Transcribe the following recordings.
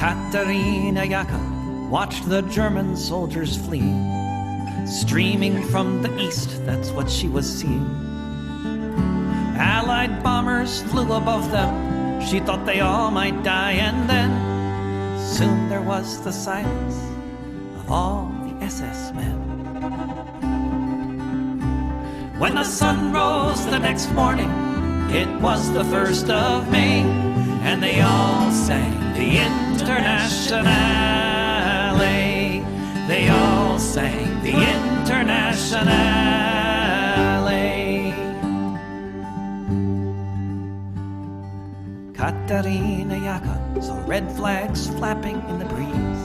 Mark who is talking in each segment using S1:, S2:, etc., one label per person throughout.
S1: Katerina Yaka watched the German soldiers flee. Streaming from the east, that's what she was seeing. Allied bombers flew above them. She thought they all might die, and then soon there was the silence of all the SS men. When the sun rose the next morning, it was the 1st of May, and they all sang the Internationale. They all sang the Internationale. Katerina Yaka saw red flags flapping in the breeze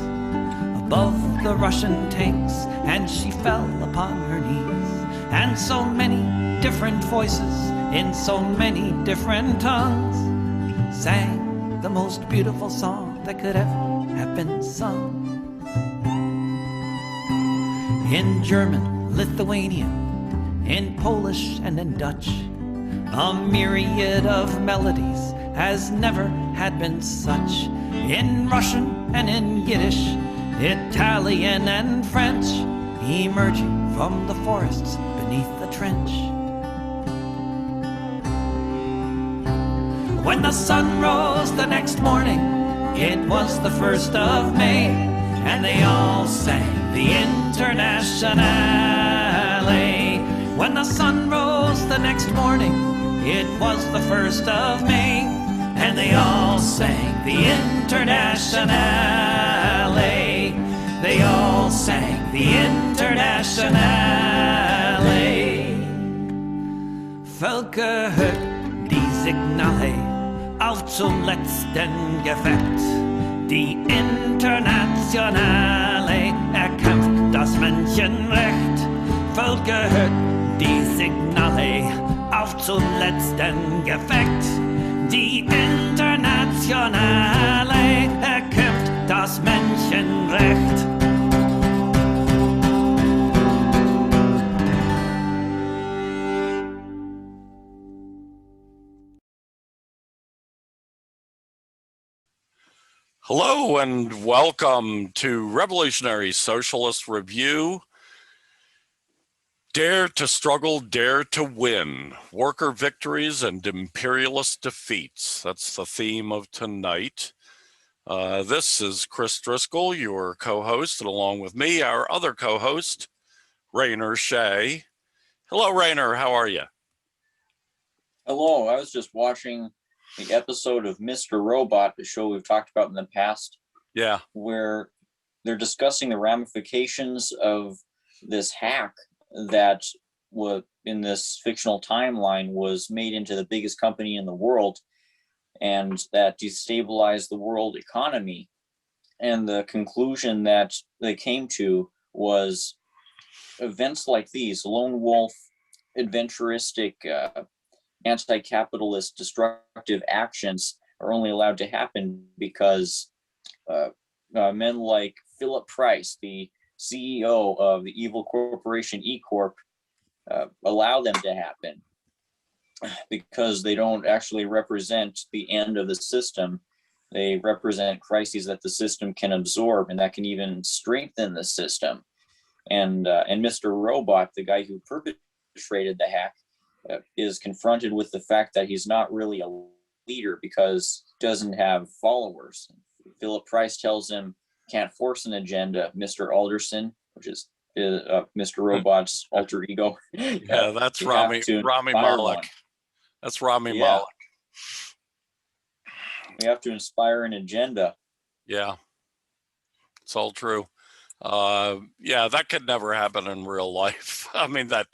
S1: above the Russian tanks, and she fell upon her knees. And so many different voices in so many different tongues sang the most beautiful song that could ever have been sung. In German, Lithuanian, in Polish and in Dutch, a myriad of melodies as never had been such. In Russian and in Yiddish, Italian and French, emerging from the forests beneath the trench. When the sun rose the next morning, it was the 1st of May, and they all sang the Internationale. When the sun rose the next morning, it was the 1st of May, and they all sang the Internationale. They all sang the Internationale. Völker hört die Signale auf zum letzten Gefecht. Die Internationale erkämpft das Menschenrecht. Völker hört die Signale auf zum letzten Gefecht. Die Internationale erkämpft das Menschenrecht.
S2: Hello and welcome to Revolutionary Socialist Review. Dare to struggle, dare to win. Worker victories and imperialist defeats. That's the theme of tonight. This is Chris Driscoll, your co-host, and along with me, our other co-host, Rainer Shea. Hello, Rainer. How are you?
S3: Hello. I was just watching the episode of Mr. Robot, the show we've talked about in the past.
S2: Yeah.
S3: Where they're discussing the ramifications of this hack that was in this fictional timeline was made into the biggest company in the world and that destabilized the world economy. And the conclusion that they came to was events like these, lone wolf, adventuristic, anti-capitalist, destructive actions are only allowed to happen because men like Philip Price, the CEO of the evil corporation E Corp, allow them to happen because they don't actually represent the end of the system. They represent crises that the system can absorb and that can even strengthen the system. And Mr. Robot, the guy who perpetrated the hack, is confronted with the fact that he's not really a leader because he doesn't have followers. Philip Price tells him, can't force an agenda, Mr. Alderson, which is Mr. Robot's alter ego.
S2: Yeah, that's Rami Malek. That's Rami Malek.
S3: We have to inspire an agenda.
S2: Yeah, it's all true. Yeah, that could never happen in real life. I mean, that,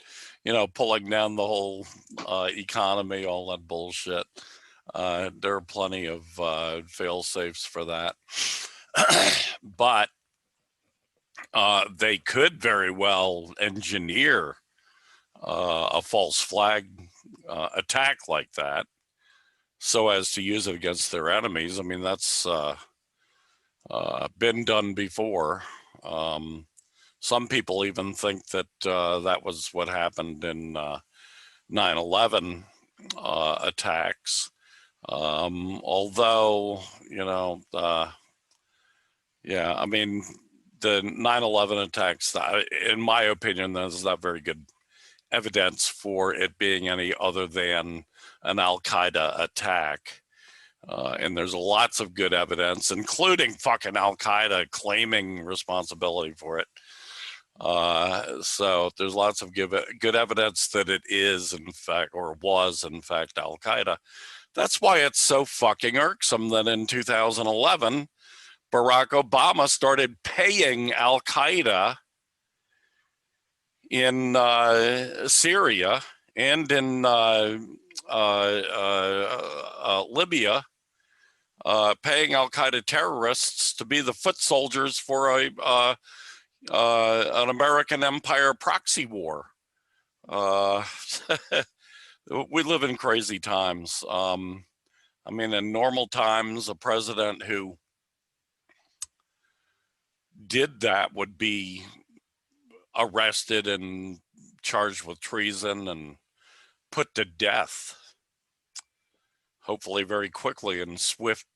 S2: pulling down the whole economy, all that bullshit. There are plenty of fail-safes for that. But they could very well engineer a false flag attack like that so as to use it against their enemies. I mean, that's been done before. Some people even think that that was what happened in 9/11 attacks. Although, Yeah, I mean, the 9/11 attacks, in my opinion, there's not very good evidence for it being any other than an Al-Qaeda attack. And there's lots of good evidence, including fucking Al-Qaeda claiming responsibility for it. So there's lots of good evidence that it is, in fact, or was, in fact, Al-Qaeda. That's why it's so fucking irksome that in 2011, Barack Obama started paying Al-Qaeda in Syria and in Libya, paying Al-Qaeda terrorists to be the foot soldiers for an American empire proxy war. We live in crazy times. I mean, in normal times, a president who did that would be arrested and charged with treason and put to death, hopefully very quickly in swift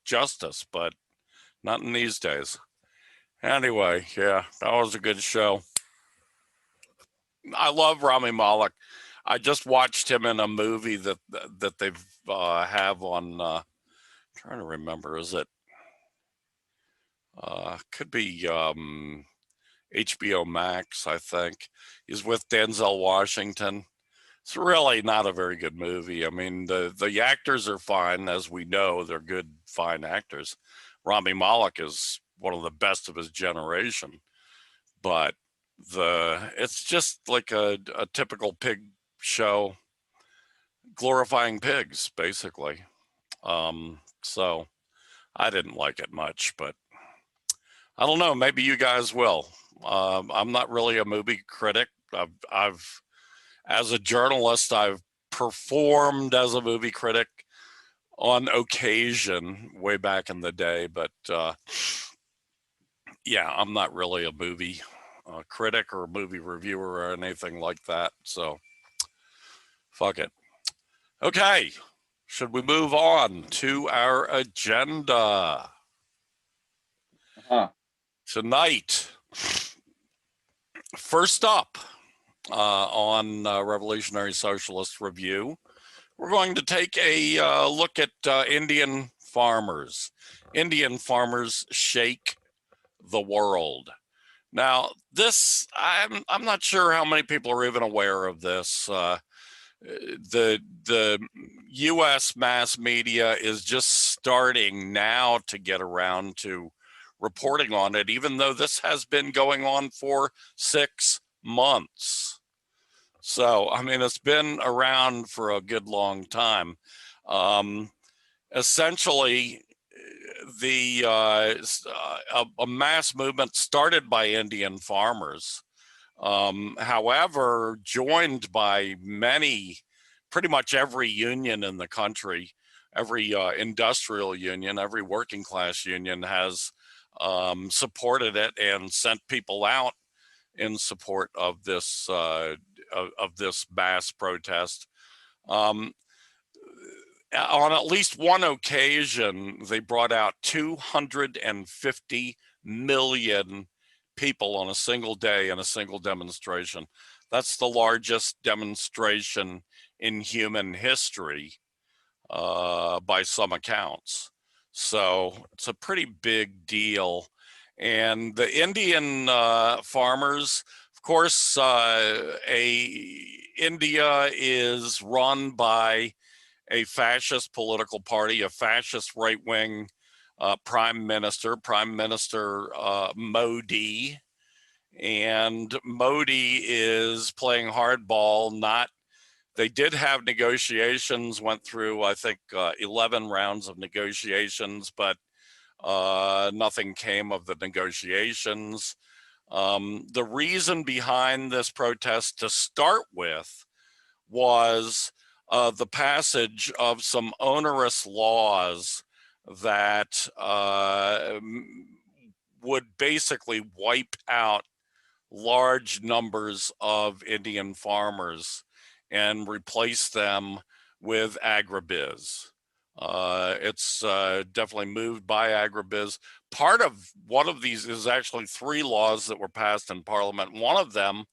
S2: justice, but not in these days. Anyway, yeah, that was a good show. I love Rami Malek. I just watched him in a movie that they've have on. Trying to remember, is it? Could be HBO Max, I think. He's with Denzel Washington. It's really not a very good movie. I mean, the actors are fine, as we know. They're good, fine actors. Rami Malek is one of the best of his generation, but it's just like a typical pig show glorifying pigs, basically. So I didn't like it much, but I don't know. Maybe you guys will. I'm not really a movie critic. I've as a journalist, I've performed as a movie critic on occasion way back in the day, but yeah, I'm not really a movie critic or a movie reviewer or anything like that. So fuck it. Okay. Should we move on to our agenda? Tonight, first up on Revolutionary Socialist Review, we're going to take a look at Indian farmers. Indian farmers shake the world. Now, this, I'm not sure how many people are even aware of this. The U.S. mass media is just starting now to get around to reporting on it, even though this has been going on for 6 months. So, I mean, it's been around for a good long time. Essentially, a mass movement started by Indian farmers, however, joined by pretty much every union in the country, every industrial union, every working class union has supported it and sent people out in support of this mass protest. On at least one occasion, they brought out 250 million people on a single day in a single demonstration. That's the largest demonstration in human history by some accounts. So it's a pretty big deal. And the Indian farmers, of course, India is run by a fascist political party, a fascist right-wing Prime Minister Modi. And Modi is playing hardball. They did have negotiations, went through, I think, 11 rounds of negotiations, but nothing came of the negotiations. The reason behind this protest to start with was the passage of some onerous laws that would basically wipe out large numbers of Indian farmers and replace them with agribiz. it's definitely moved by agribiz. Part of one of these is actually 3 laws that were passed in Parliament. One of them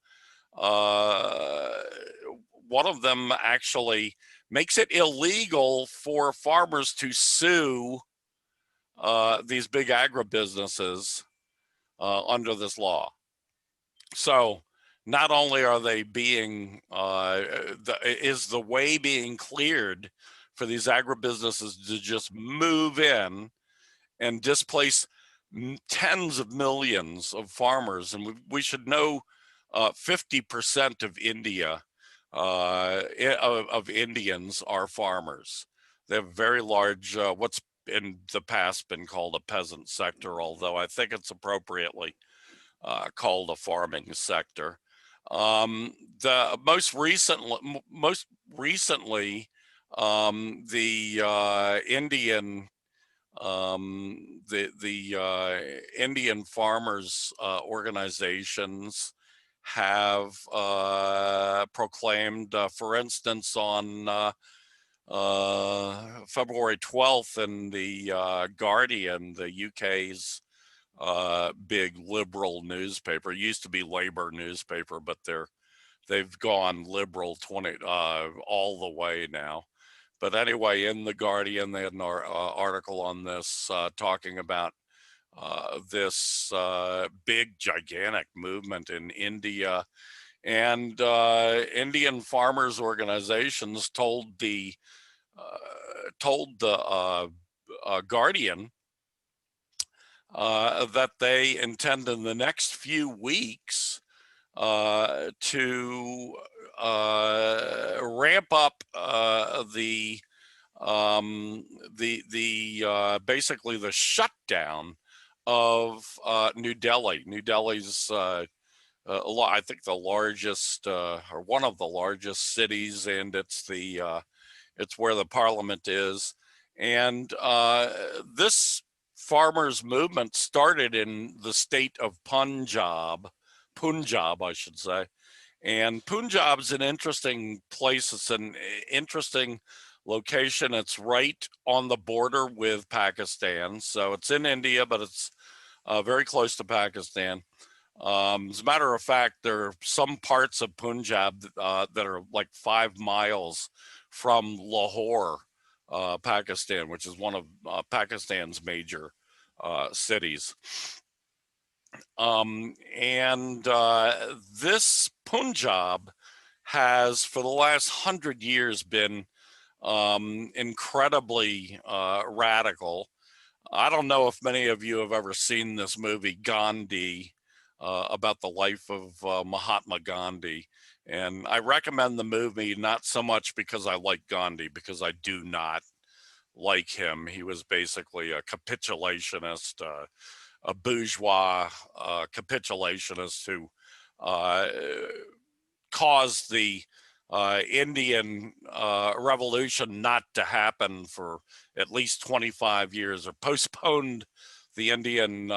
S2: actually makes it illegal for farmers to sue these big agribusinesses under this law. So not only are they being, is the way being cleared for these agribusinesses to just move in and displace tens of millions of farmers. And we should know 50% of India, of Indians are farmers. They have very large, what's in the past been called a peasant sector, although I think it's appropriately called a farming sector. The most recently, the Indian Indian farmers organizations have proclaimed, for instance, on February 12th in the Guardian, the UK's big liberal newspaper. It used to be Labour newspaper, but they've gone liberal all the way now. But anyway, in the Guardian, they had an article on this talking about this big, gigantic movement in India, and Indian farmers organizations told the Guardian that they intend in the next few weeks to ramp up basically the shutdown of New Delhi. New Delhi's I think the largest or one of the largest cities, and it's where the parliament is. And this farmers movement started in the state of Punjab, I should say. And Punjab's an interesting place. It's an interesting location. It's right on the border with Pakistan. So it's in India, but it's very close to Pakistan. As a matter of fact, there are some parts of Punjab that are like 5 miles from Lahore, Pakistan, which is one of Pakistan's major cities. This Punjab has, for the last 100 years, been incredibly radical. I don't know if many of you have ever seen this movie, Gandhi, about the life of Mahatma Gandhi. And I recommend the movie not so much because I like Gandhi, because I do not like him. He was basically a capitulationist, a bourgeois capitulationist who caused the Indian revolution not to happen for at least 25 years, or postponed the Indian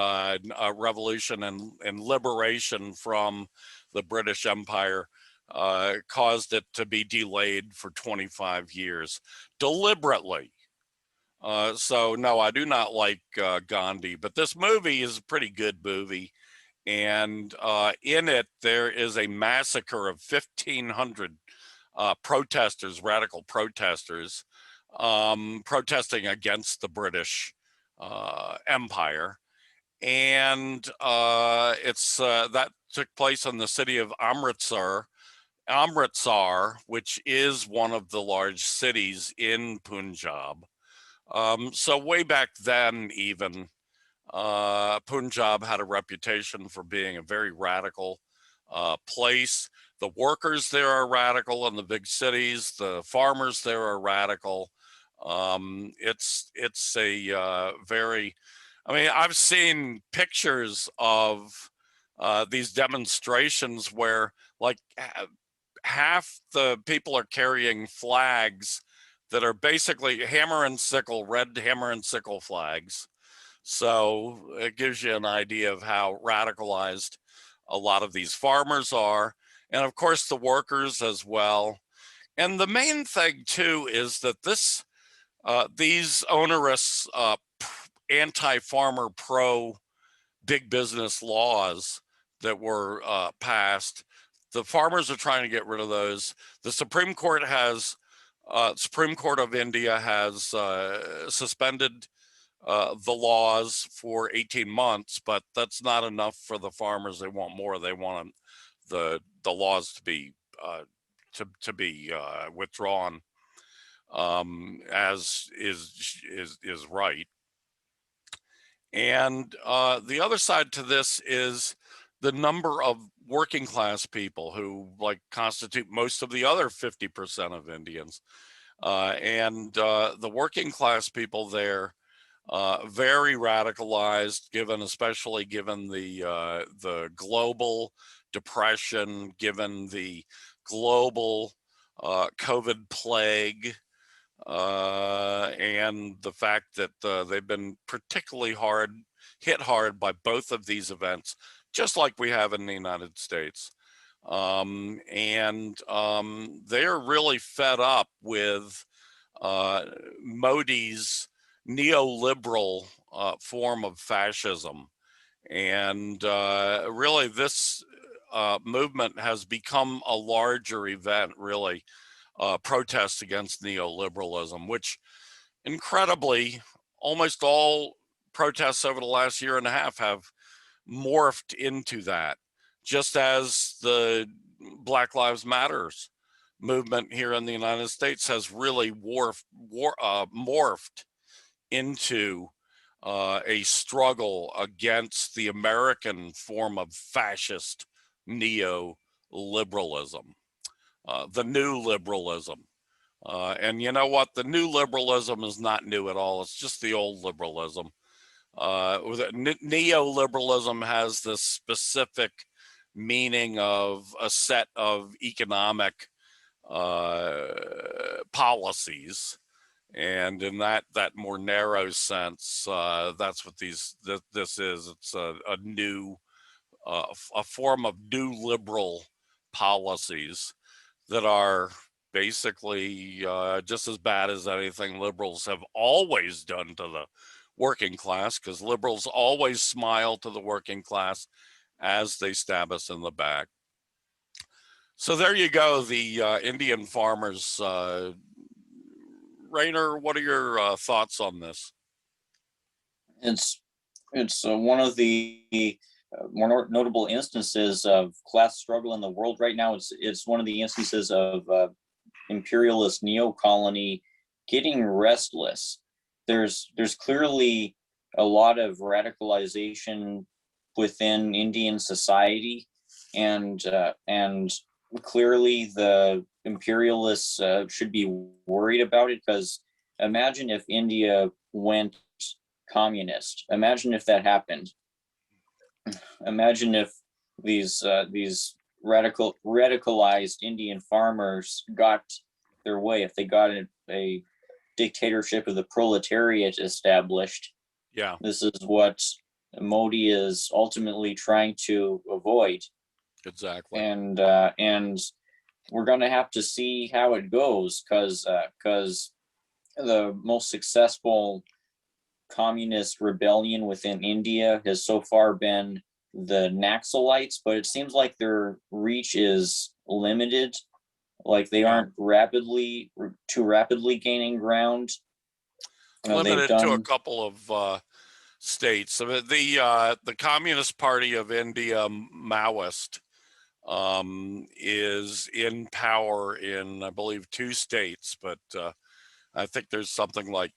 S2: revolution and liberation from the British Empire, caused it to be delayed for 25 years deliberately. So no, I do not like Gandhi, but this movie is a pretty good movie. And in it, there is a massacre of 1,500 protesters, radical protesters, protesting against the British Empire. And that took place in the city of Amritsar, which is one of the large cities in Punjab. So way back then, even, Punjab had a reputation for being a very radical place. The workers there are radical in the big cities. The farmers there are radical. It's a very, I mean, I've seen pictures of these demonstrations where like half the people are carrying flags that are basically hammer and sickle, red hammer and sickle flags. So it gives you an idea of how radicalized a lot of these farmers are. And of course, the workers as well. And the main thing too is that this These onerous anti-farmer, pro-big business laws that were passed, the farmers are trying to get rid of those. The Supreme Court of India has suspended the laws for 18 months, but that's not enough for the farmers. They want more. They want the laws to be withdrawn, as is right. And the other side to this is the number of working class people who constitute most of the other 50% of Indians. And the working class people there, very radicalized, especially given the global depression, given the global COVID plague, and the fact that they've been particularly hit hard by both of these events, just like we have in the United States. They're really fed up with Modi's neoliberal form of fascism. And really, this movement has become a larger event, really, protest against neoliberalism, which incredibly, almost all protests over the last year and a half have morphed into that, just as the Black Lives Matters movement here in the United States has really morphed into a struggle against the American form of fascist neoliberalism, the new liberalism. And you know what? The new liberalism is not new at all. It's just the old liberalism. Neoliberalism has this specific meaning of a set of economic policies, and in that more narrow sense, that's what this is. It's a new a form of new liberal policies that are basically just as bad as anything liberals have always done to the working class, because liberals always smile to the working class as they stab us in the back. So there you go, the Indian farmers. Rainer, what are your thoughts on this?
S3: It's one of the more notable instances of class struggle in the world right now. It's one of the instances of imperialist neo-colony getting restless. There's clearly a lot of radicalization within Indian society, and clearly the imperialists should be worried about it, because imagine if India went communist. Imagine if that happened. Imagine if these radicalized Indian farmers got their way, if they got a dictatorship of the proletariat established.
S2: Yeah,
S3: this is what Modi is ultimately trying to avoid.
S2: Exactly.
S3: And we're going to have to see how it goes, because the most successful communist rebellion within India has so far been the Naxalites, but it seems like their reach is limited. Like they aren't too rapidly gaining ground.
S2: Limited to a couple of states. I mean, the Communist Party of India, Maoist, is in power in, I believe, 2 states, but I think there's something like,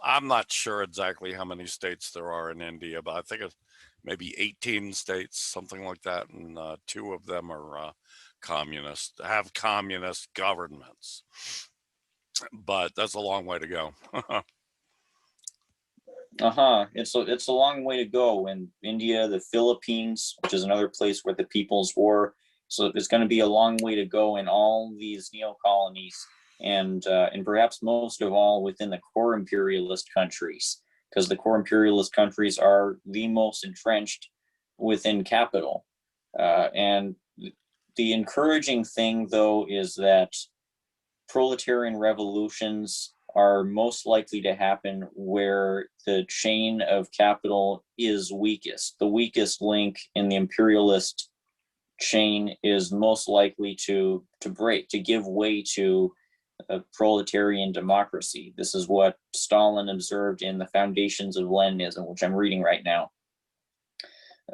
S2: I'm not sure exactly how many states there are in India, but I think it's maybe 18 states, something like that, and 2 of them are communist, have communist governments. But that's a long way to go.
S3: It's a long way to go. In India, the Philippines, which is another place where the People's War. So it's going to be a long way to go in all these neo-colonies, and perhaps most of all within the core imperialist countries, because the core imperialist countries are the most entrenched within capital. And the encouraging thing, though, is that proletarian revolutions are most likely to happen where the chain of capital is weakest. The weakest link in the imperialist chain is most likely to break, to give way to a proletarian democracy. This is what Stalin observed in The Foundations of Leninism, which I'm reading right now.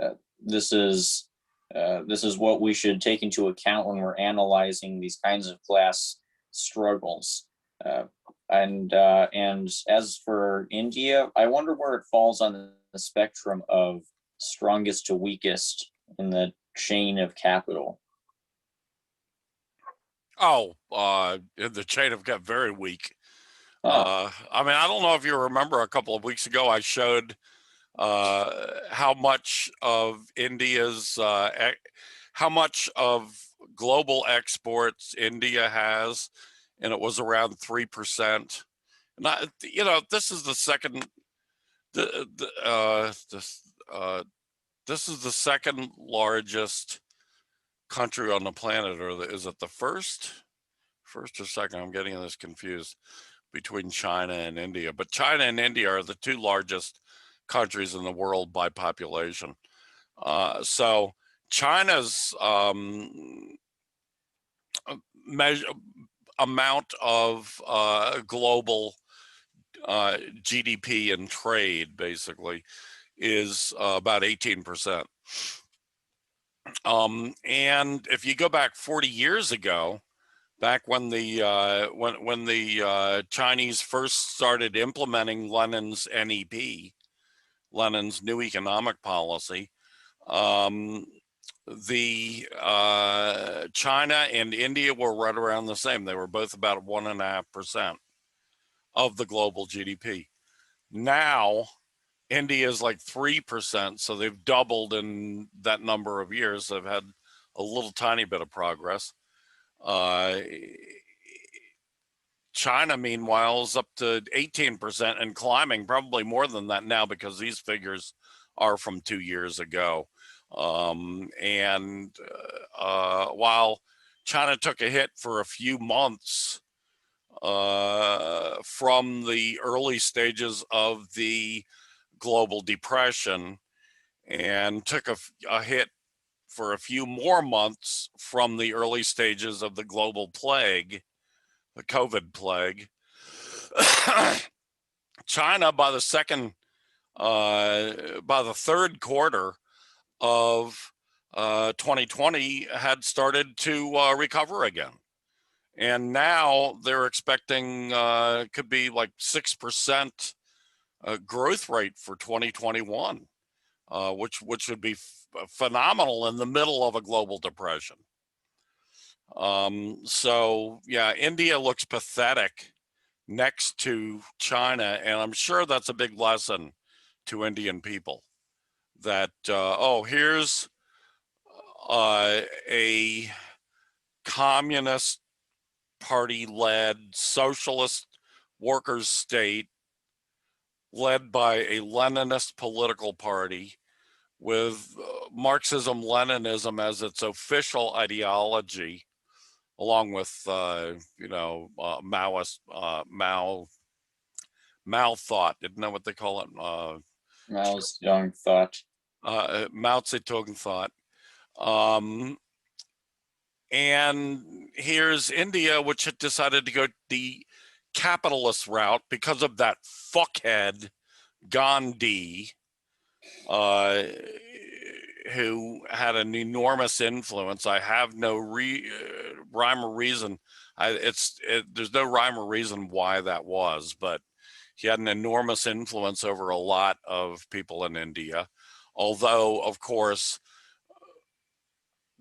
S3: Uh, this is what we should take into account when we're analyzing these kinds of class struggles. And as for India, I wonder where it falls on the spectrum of strongest to weakest in the chain of capital.
S2: Oh, the chain have got very weak.
S3: Huh.
S2: I mean, I don't know if you remember a couple of weeks ago, I showed how much of India's, how much of global exports India has, and it was around 3%. And this is the second, this is the second largest country on the planet, or is it the first or second? I'm getting this confused between China and India, but China and India are the two largest countries in the world by population. So China's amount of global GDP and trade basically is about 18%. And if you go back 40 years ago, back when the Chinese first started implementing Lenin's NEP, Lenin's new economic policy, the China and India were right around the same. They were both about 1.5% of the global GDP. Now India is like 3%, so they've doubled in that number of years. They've had a little tiny bit of progress. China, meanwhile, is up to 18% and climbing, probably more than that now because these figures are from 2 years ago. While China took a hit for a few months from the early stages of the global depression and took a hit for a few more months from the early stages of the global plague, the COVID plague. China, by the third quarter of 2020, had started to recover again, and now they're expecting could be like 6% growth rate for 2021, which would be phenomenal in the middle of a global depression. So yeah, India looks pathetic next to China, and I'm sure that's a big lesson to Indian people that here's a communist party led socialist workers state led by a Leninist political party with Marxism Leninism as its official ideology, along with Maoist Mao thought. Isn't that what they call it?
S3: Mao's young thought.
S2: Mao Zedong thought. And here's India, which had decided to go the capitalist route because of that fuckhead Gandhi, who had an enormous influence. I have no rhyme or reason. There's no rhyme or reason why that was, but he had an enormous influence over a lot of people in India. Although, of course,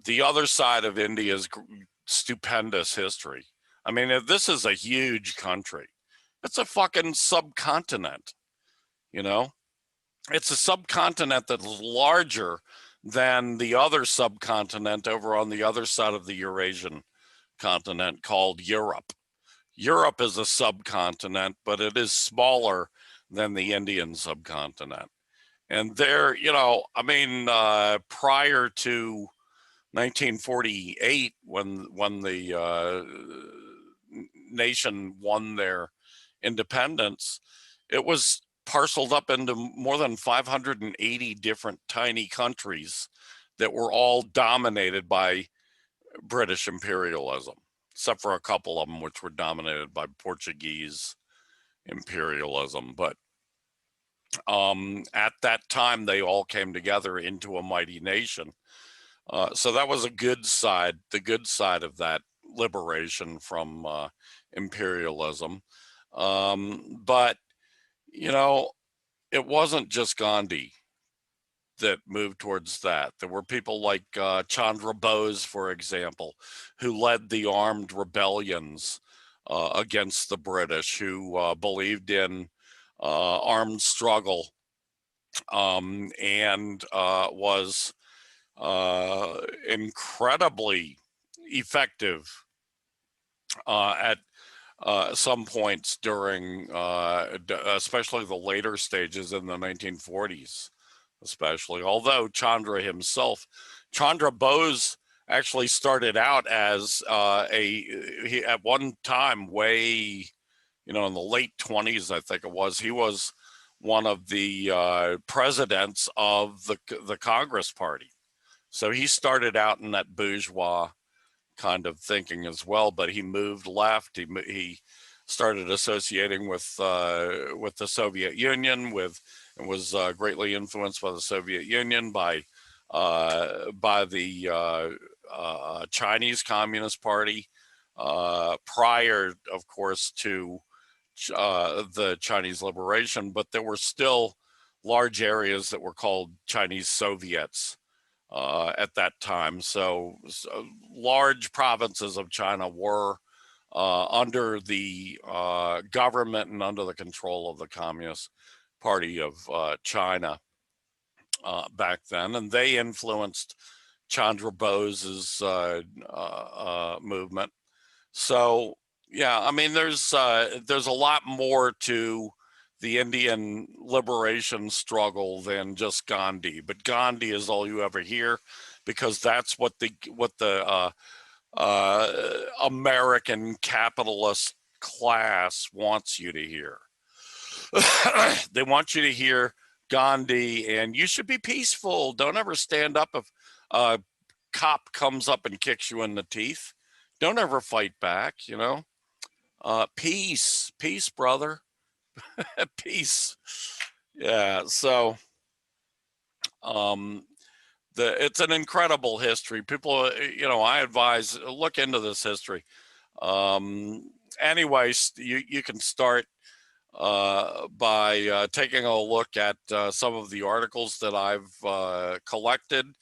S2: the other side of India's stupendous history. I mean, this is a huge country. It's a fucking subcontinent, you know? It's a subcontinent that's larger than the other subcontinent over on the other side of the Eurasian continent called Europe. Europe is a subcontinent, but it is smaller than the Indian subcontinent. And there, prior to 1948, when the nation won their independence, it was parceled up into more than 580 different tiny countries that were all dominated by British imperialism, except for a couple of them which were dominated by Portuguese imperialism. But at that time, they all came together into a mighty nation. So that was a good side, the good side of that liberation from imperialism. But, you know, it wasn't just Gandhi that moved towards that. There were people like Chandra Bose, for example, who led the armed rebellions against the British, who believed in armed struggle, and was incredibly effective at some points during, especially the later stages in the 1940s, especially. Although Chandra Bose actually started out as he at one time way, in the late 20s, I think it was, he was one of the presidents of the Congress Party. So he started out in that bourgeois kind of thinking as well, but he moved left. He started associating with the Soviet Union, and was greatly influenced by the Soviet Union, by the Chinese Communist Party, prior, of course, to the Chinese liberation. But there were still large areas that were called Chinese Soviets at that time. So large provinces of China were under the government and under the control of the Communist Party of China back then, and they influenced Chandra Bose's movement. So yeah, I mean, there's a lot more to the Indian liberation struggle than just Gandhi, but Gandhi is all you ever hear, because that's what the American capitalist class wants you to hear. They want you to hear Gandhi, and you should be peaceful. Don't ever stand up if a cop comes up and kicks you in the teeth. Don't ever fight back, peace, brother. Peace. Yeah. So, it's an incredible history. People, I advise, look into this history. Anyways, you can start by taking a look at some of the articles that I've collected.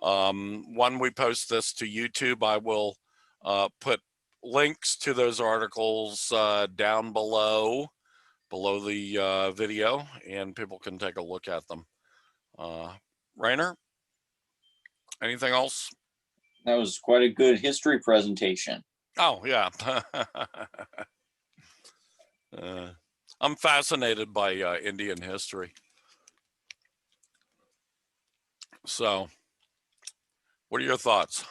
S2: When we post this to YouTube, I will put links to those articles down below the video, and people can take a look at them. Rainer, anything else?
S3: That was quite a good history presentation.
S2: Oh, yeah. I'm fascinated by Indian history. So, what are your thoughts?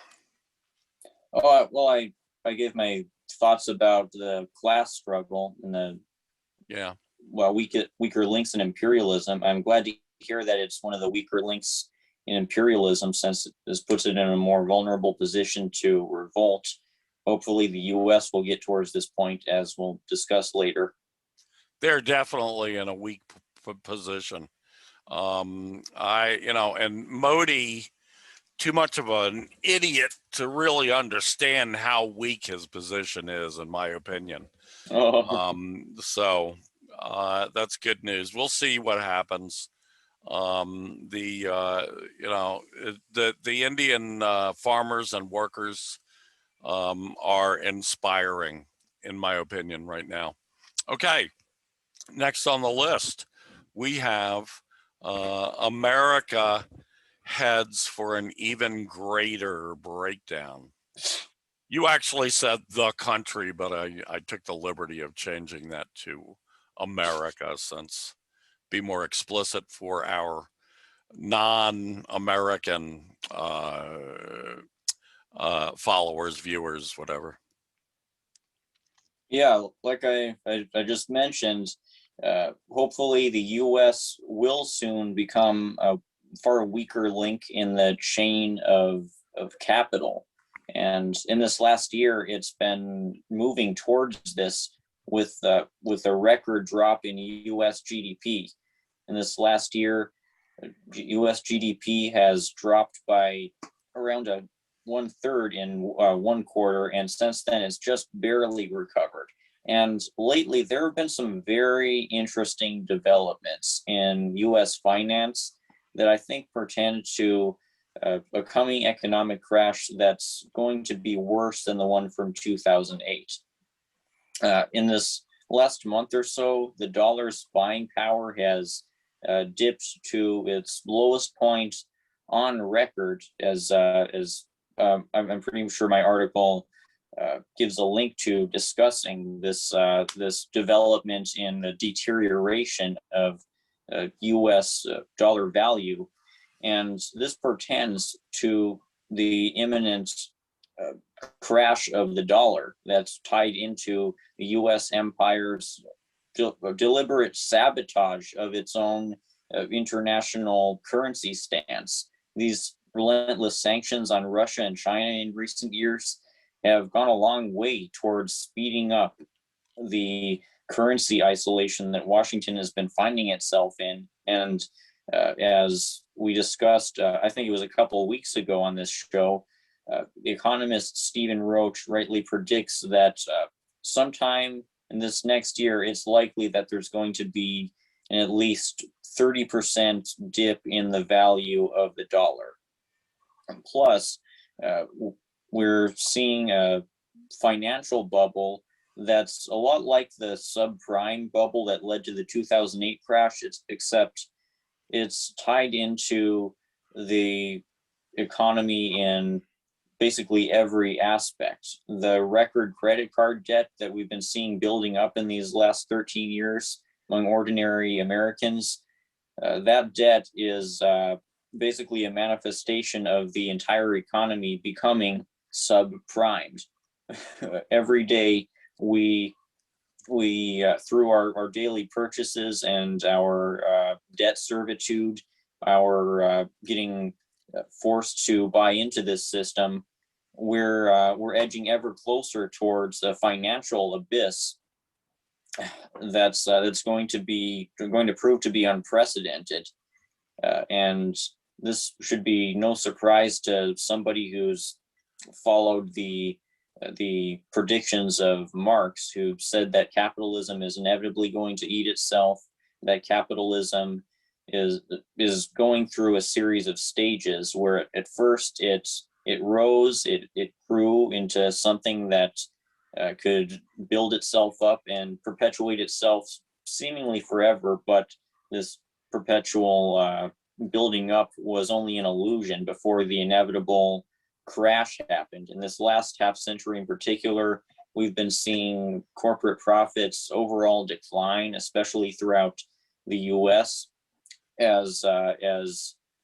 S3: Oh, well, I gave my thoughts about the class struggle and the weaker links in imperialism. I'm glad to hear that it's one of the weaker links in imperialism, since this puts it in a more vulnerable position to revolt. Hopefully the US will get towards this point, as we'll discuss later.
S2: They're definitely in a weak position. And Modi, too much of an idiot to really understand how weak his position is, in my opinion. So that's good news. We'll see what happens. The Indian farmers and workers are inspiring, in my opinion, right now. Okay, next on the list, we have America heads for an even greater breakdown. You actually said the country, but I took the liberty of changing that to America, since be more explicit for our non-American followers, viewers, whatever.
S3: Yeah, like I just mentioned, hopefully the U.S. will soon become a far weaker link in the chain of capital. And in this last year, it's been moving towards this with a record drop in U.S. GDP. In this last year, U.S. GDP has dropped by around a 1/3 in one quarter, and since then it's just barely recovered. And lately, there have been some very interesting developments in U.S. finance that I think pertain to a coming economic crash that's going to be worse than the one from 2008. In this last month or so, the dollar's buying power has dipped to its lowest point on record. I'm pretty sure my article gives a link to discussing this development in the deterioration of U.S. dollar value, and this portends to the imminent uh, crash of the dollar that's tied into the U.S. empire's deliberate sabotage of its own international currency stance. These relentless sanctions on Russia and China in recent years have gone a long way towards speeding up the currency isolation that Washington has been finding itself in. And as we discussed, I think it was a couple of weeks ago on this show, the economist Stephen Roach rightly predicts that sometime in this next year, it's likely that there's going to be an at least 30% dip in the value of the dollar. And plus, uh, we're seeing a financial bubble that's a lot like the subprime bubble that led to the 2008 crash, except it's tied into the economy in basically every aspect. The record credit card debt that we've been seeing building up in these last 13 years among ordinary Americans, that debt is basically a manifestation of the entire economy becoming subprimed. Every day we through our daily purchases and our debt servitude, our getting forced to buy into this system, we're edging ever closer towards a financial abyss that's going to prove to be unprecedented, and this should be no surprise to somebody who's followed the predictions of Marx, who said that capitalism is inevitably going to eat itself, that capitalism is going through a series of stages where at first it rose, it grew into something that could build itself up and perpetuate itself seemingly forever, but this perpetual building up was only an illusion before the inevitable crash happened. In this last half century in particular, we've been seeing corporate profits overall decline, especially throughout the US, as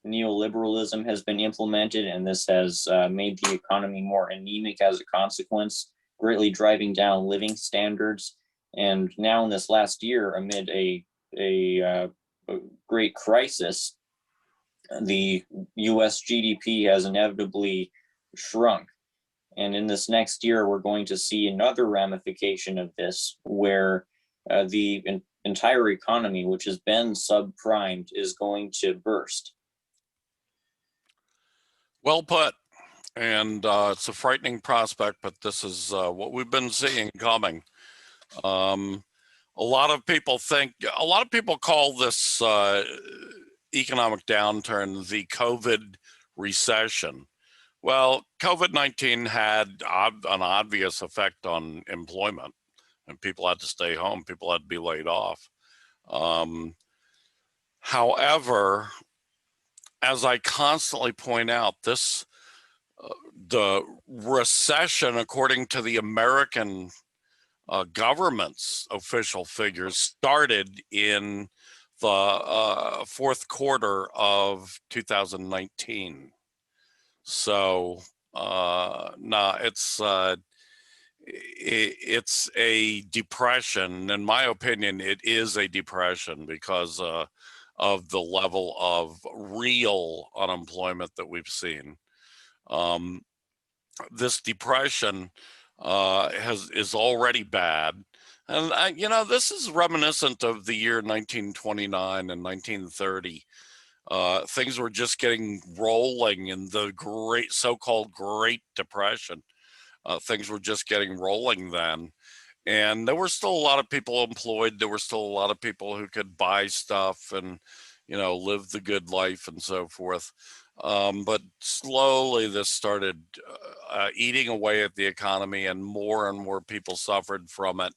S3: neoliberalism has been implemented, and this has made the economy more anemic as a consequence, greatly driving down living standards. And now in this last year, amid a great crisis, the US GDP has inevitably shrunk. And in this next year, we're going to see another ramification of this, where the entire economy, which has been subprimed, is going to burst.
S2: Well put. And it's a frightening prospect, but this is what we've been seeing coming. A lot of people call this economic downturn the COVID recession. Well, COVID-19 had an obvious effect on employment, and people had to stay home, people had to be laid off. However, as I constantly point out, the recession, according to the American government's official figures, started in the fourth quarter of 2019. So, no, it's a depression. In my opinion, it is a depression because of the level of real unemployment that we've seen. This depression is already bad. And this is reminiscent of the year 1929 and 1930. Things were just getting rolling in the so-called Great Depression. Things were just getting rolling then. And there were still a lot of people employed. There were still a lot of people who could buy stuff and, live the good life and so forth. But slowly this started eating away at the economy, and more people suffered from it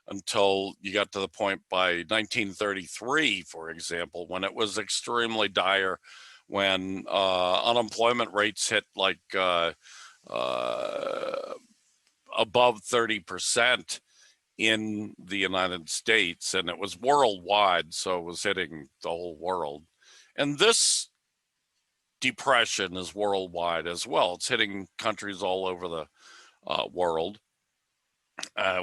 S2: until you got to the point by 1933, for example, when it was extremely dire, when unemployment rates hit like above 30% in the United States, and it was worldwide, so it was hitting the whole world. And this depression is worldwide as well. It's hitting countries all over the world.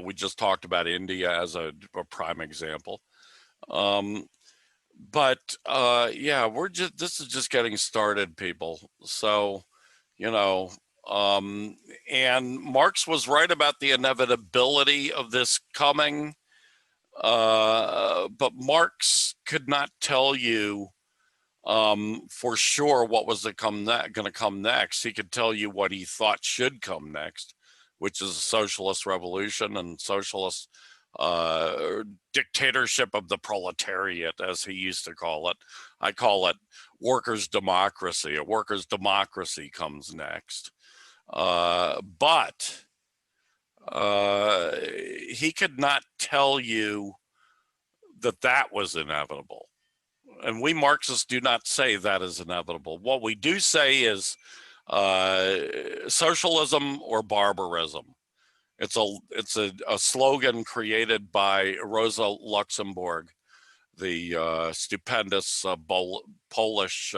S2: We just talked about India as a prime example. But yeah, this is just getting started, people. So, and Marx was right about the inevitability of this coming. But Marx could not tell you for sure what was going to come next. He could tell you what he thought should come next, which is a socialist revolution and socialist dictatorship of the proletariat, as he used to call it. I call it workers' democracy. A workers' democracy comes next. But he could not tell you that was inevitable. And we Marxists do not say that is inevitable. What we do say is socialism or barbarism. It's a slogan created by Rosa Luxemburg, the stupendous Polish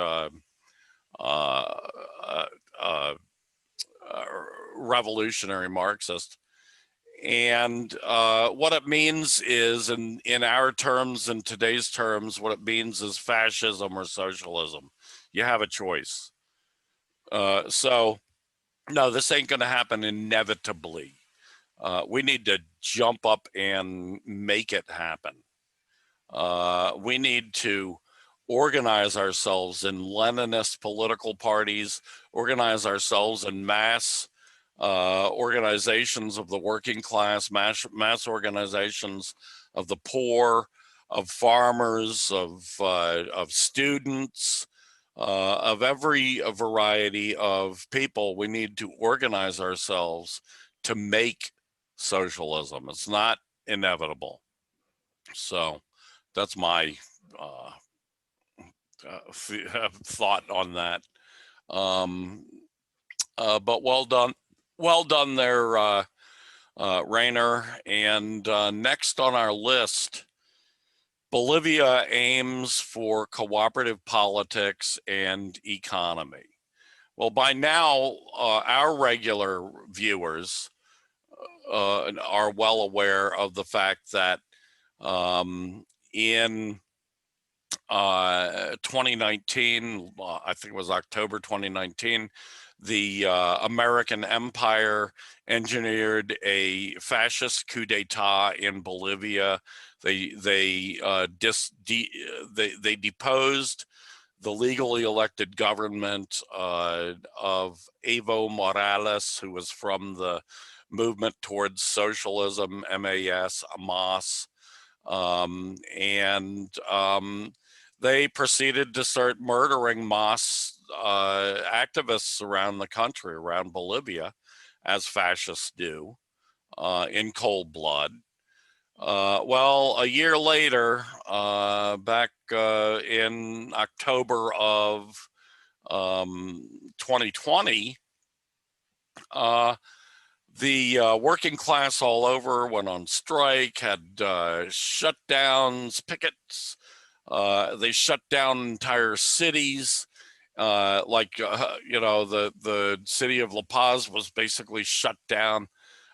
S2: revolutionary Marxist. And what it means is, in our terms, in today's terms, what it means is fascism or socialism. You have a choice. So, no, this ain't going to happen inevitably. We need to jump up and make it happen. We need to organize ourselves in Leninist political parties, organize ourselves in mass organizations of the working class, mass organizations of the poor, of farmers, of students, of every variety of people. We need to organize ourselves to make socialism. It's not inevitable. So that's my thought on that. But well done there, Rainer. And next on our list, Bolivia aims for cooperative politics and economy. Well, by now, our regular viewers are well aware of the fact that in 2019, I think it was October 2019, the American Empire engineered a fascist coup d'etat in Bolivia. They deposed the legally elected government of Evo Morales, who was from the movement towards socialism, MAS. They proceeded to start murdering MAS activists around the country, around Bolivia, as fascists do, in cold blood. Well, a year later, back in October of 2020, the working class all over went on strike, had shutdowns, pickets. They shut down entire cities. The city of La Paz was basically shut down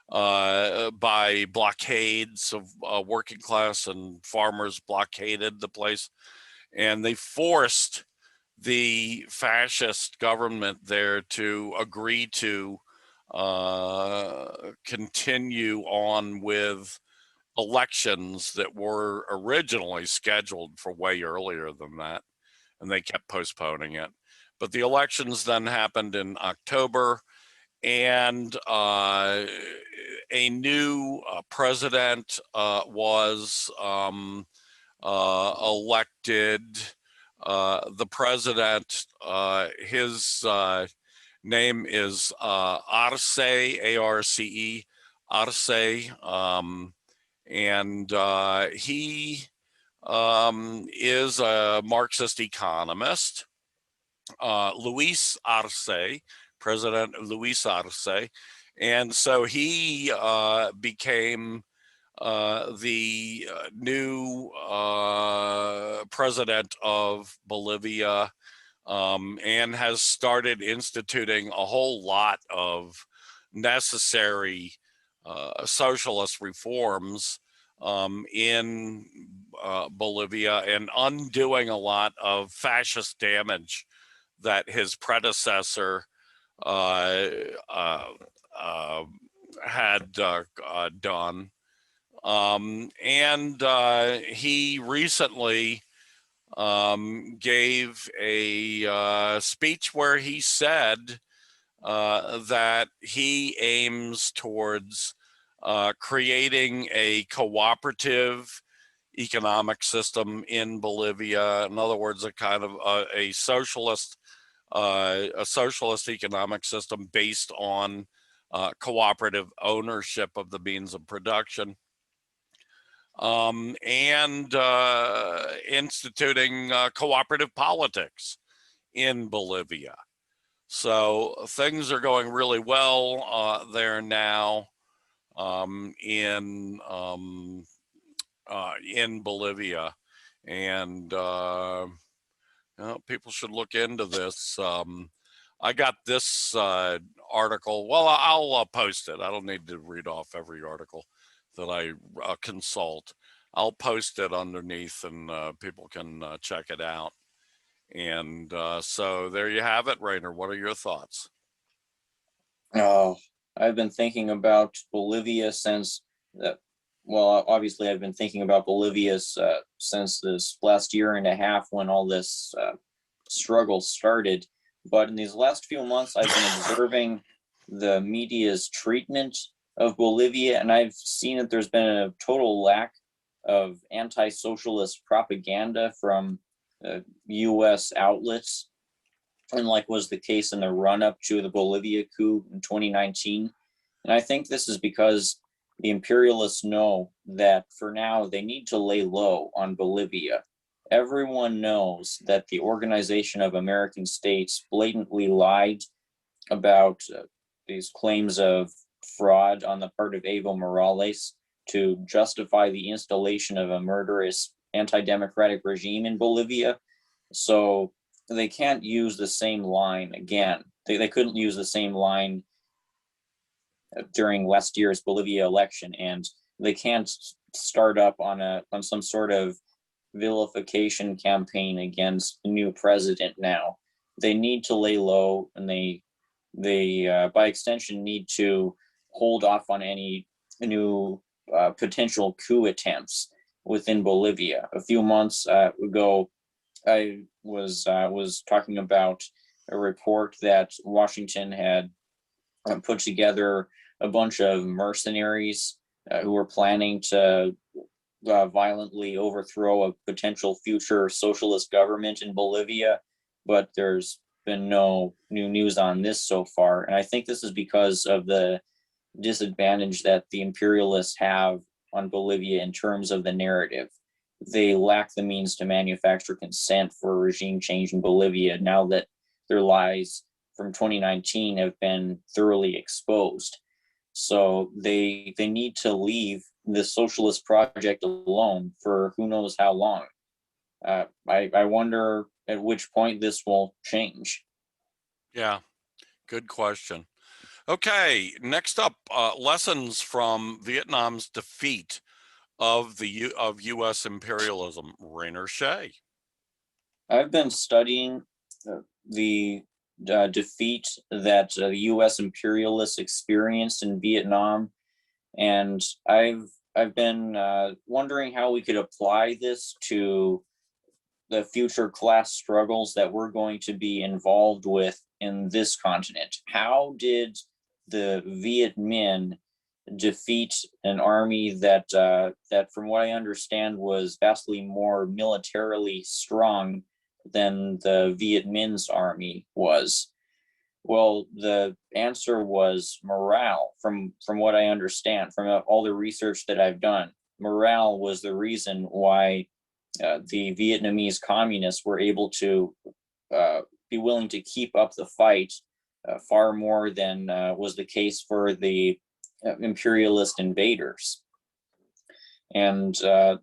S2: by blockades of working class and farmers blockaded the place, and they forced the fascist government there to agree to continue on with elections that were originally scheduled for way earlier than that, and they kept postponing it. But the elections then happened in October, and a new president was elected. The president, his name is Arce, A-R-C-E, Arce, and he is a Marxist economist. Luis Arce, President Luis Arce, and so he became the new president of Bolivia, and has started instituting a whole lot of necessary socialist reforms in Bolivia, and undoing a lot of fascist damage that his predecessor had done. And he recently gave a speech where he said that he aims towards creating a cooperative economic system in Bolivia. In other words, a kind of a socialist economic system based on cooperative ownership of the means of production, and instituting cooperative politics in Bolivia. So things are going really well there now in Bolivia, and people should look into this. I got this article. Well, I'll post it. I don't need to read off every article that I consult. I'll post it underneath, and people can check it out. And so there you have it, Rainer. What are your thoughts?
S3: Oh, I've been thinking about Bolivia since that. Well, obviously, I've been thinking about Bolivia since this last year and a half when all this struggle started. But in these last few months, I've been observing the media's treatment of Bolivia, and I've seen that there's been a total lack of anti-socialist propaganda from U.S. outlets, unlike was the case in the run-up to the Bolivia coup in 2019. And I think this is because the imperialists know that for now they need to lay low on Bolivia. Everyone knows that the Organization of American States blatantly lied about these claims of fraud on the part of Evo Morales to justify the installation of a murderous anti-democratic regime in Bolivia. So they can't use the same line again. They couldn't use the same line during last year's Bolivia election, and they can't start up on some sort of vilification campaign against the new president now. They need to lay low, and they by extension need to hold off on any new potential coup attempts within Bolivia. A few months ago, I was talking about a report that Washington had put together a bunch of mercenaries who were planning to violently overthrow a potential future socialist government in Bolivia, but there's been no new news on this so far. And I think this is because of the disadvantage that the imperialists have on Bolivia in terms of the narrative. They lack the means to manufacture consent for a regime change in Bolivia now that their lies from 2019 have been thoroughly exposed. So they need to leave the socialist project alone for who knows how long. I wonder at which point this will change.
S2: Yeah, good question. Okay, next up, lessons from Vietnam's defeat of U.S. imperialism. Rainer Shea.
S3: I've been studying the defeat that the U.S. imperialists experienced in Vietnam, and I've been wondering how we could apply this to the future class struggles that we're going to be involved with in this continent. How did the Viet Minh defeat an army that, from what I understand, was vastly more militarily strong than the Viet Minh's army was? Well, the answer was morale. From what I understand, from all the research that I've done, morale was the reason why the Vietnamese communists were able to be willing to keep up the fight far more than was the case for the imperialist invaders. And I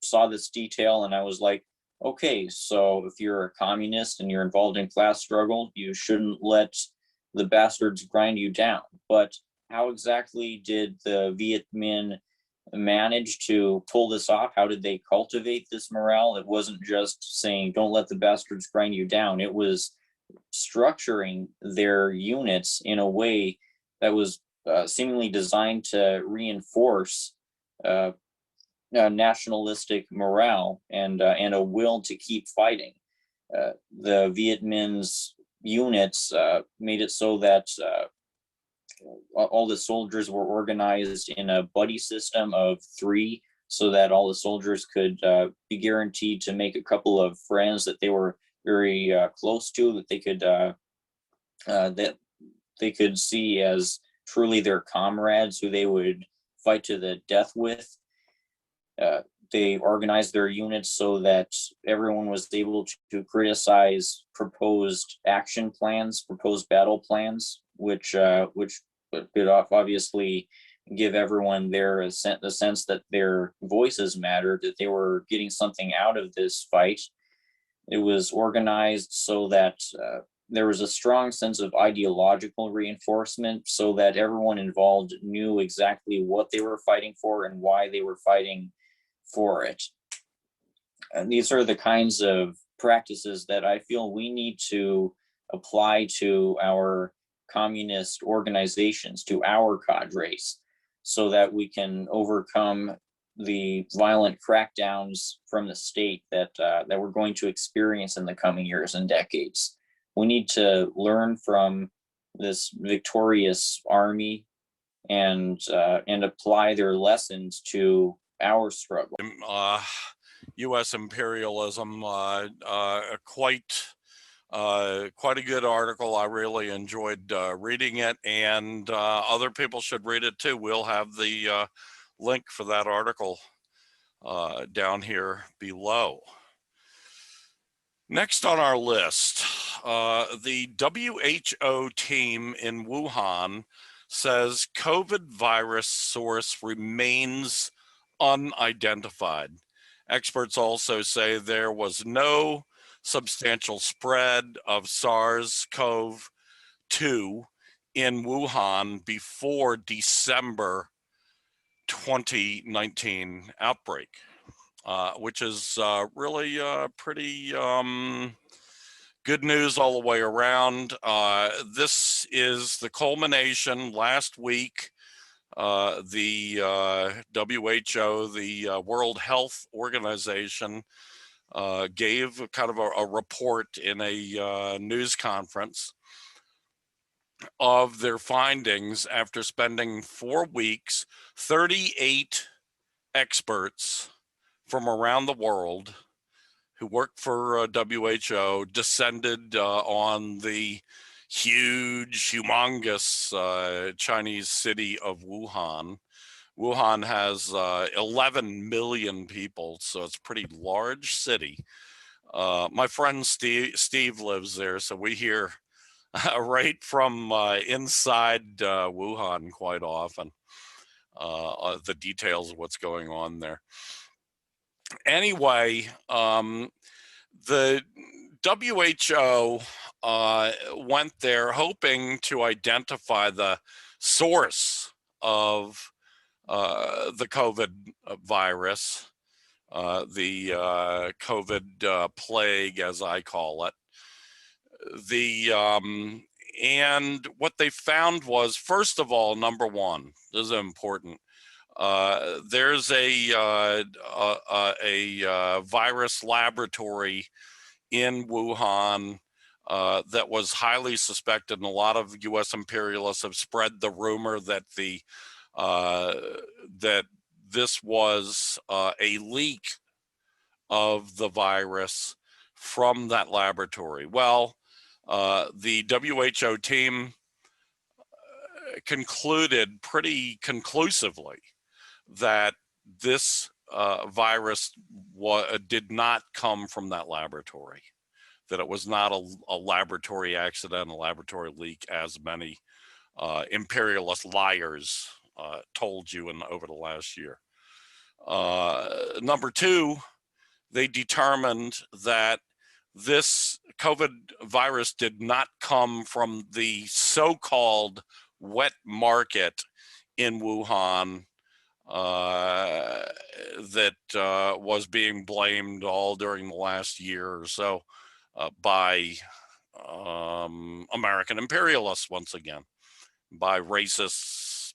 S3: saw this detail and I was like, okay, so if you're a communist and you're involved in class struggle, you shouldn't let the bastards grind you down. But how exactly did the Viet Minh manage to pull this off? How did they cultivate this morale? It wasn't just saying, don't let the bastards grind you down. It was structuring their units in a way that was seemingly designed to reinforce nationalistic morale and a will to keep fighting. The Viet Minh's units made it so that all the soldiers were organized in a buddy system of 3, so that all the soldiers could be guaranteed to make a couple of friends that they were very close to, that they could see as truly their comrades who they would fight to the death with. They organized their units so that everyone was able to criticize proposed action plans, proposed battle plans, which could obviously give everyone the sense that their voices mattered, that they were getting something out of this fight. It was organized so that there was a strong sense of ideological reinforcement, so that everyone involved knew exactly what they were fighting for and why they were fighting for it. And these are the kinds of practices that I feel we need to apply to our communist organizations, to our cadres, so that we can overcome the violent crackdowns from the state that we're going to experience in the coming years and decades. We need to learn from this victorious army and apply their lessons to our struggle.
S2: U.S. imperialism, quite a good article. I really enjoyed reading it, and other people should read it too. We'll have the link for that article down here below. Next on our list, the WHO team in Wuhan says COVID virus source remains unidentified. Experts also say there was no substantial spread of SARS-CoV-2 in Wuhan before December 2019 outbreak, which is really pretty good news all the way around. This is the culmination. Last week, the WHO, the World Health Organization, gave kind of a report in a news conference of their findings after spending 4 weeks. 38 experts from around the world who worked for WHO descended on the humongous Chinese city of Wuhan. Wuhan has 11 million people, so it's a pretty large city. My friend Steve lives there, so we hear right from inside Wuhan quite often the details of what's going on there. Anyway, the WHO went there hoping to identify the source of the COVID virus, the COVID plague, as I call it. And what they found was, first of all, number one, this is important. There's a virus laboratory in Wuhan that was highly suspected, and a lot of U.S. imperialists have spread the rumor that that this was a leak of the virus from that laboratory. Well, the WHO team concluded pretty conclusively that this virus did not come from that laboratory, that it was not a laboratory accident, a laboratory leak, as many imperialist liars told you over the last year. Number two, they determined that this COVID virus did not come from the so-called wet market in Wuhan that was being blamed all during the last year or so by American imperialists, once again, by racists,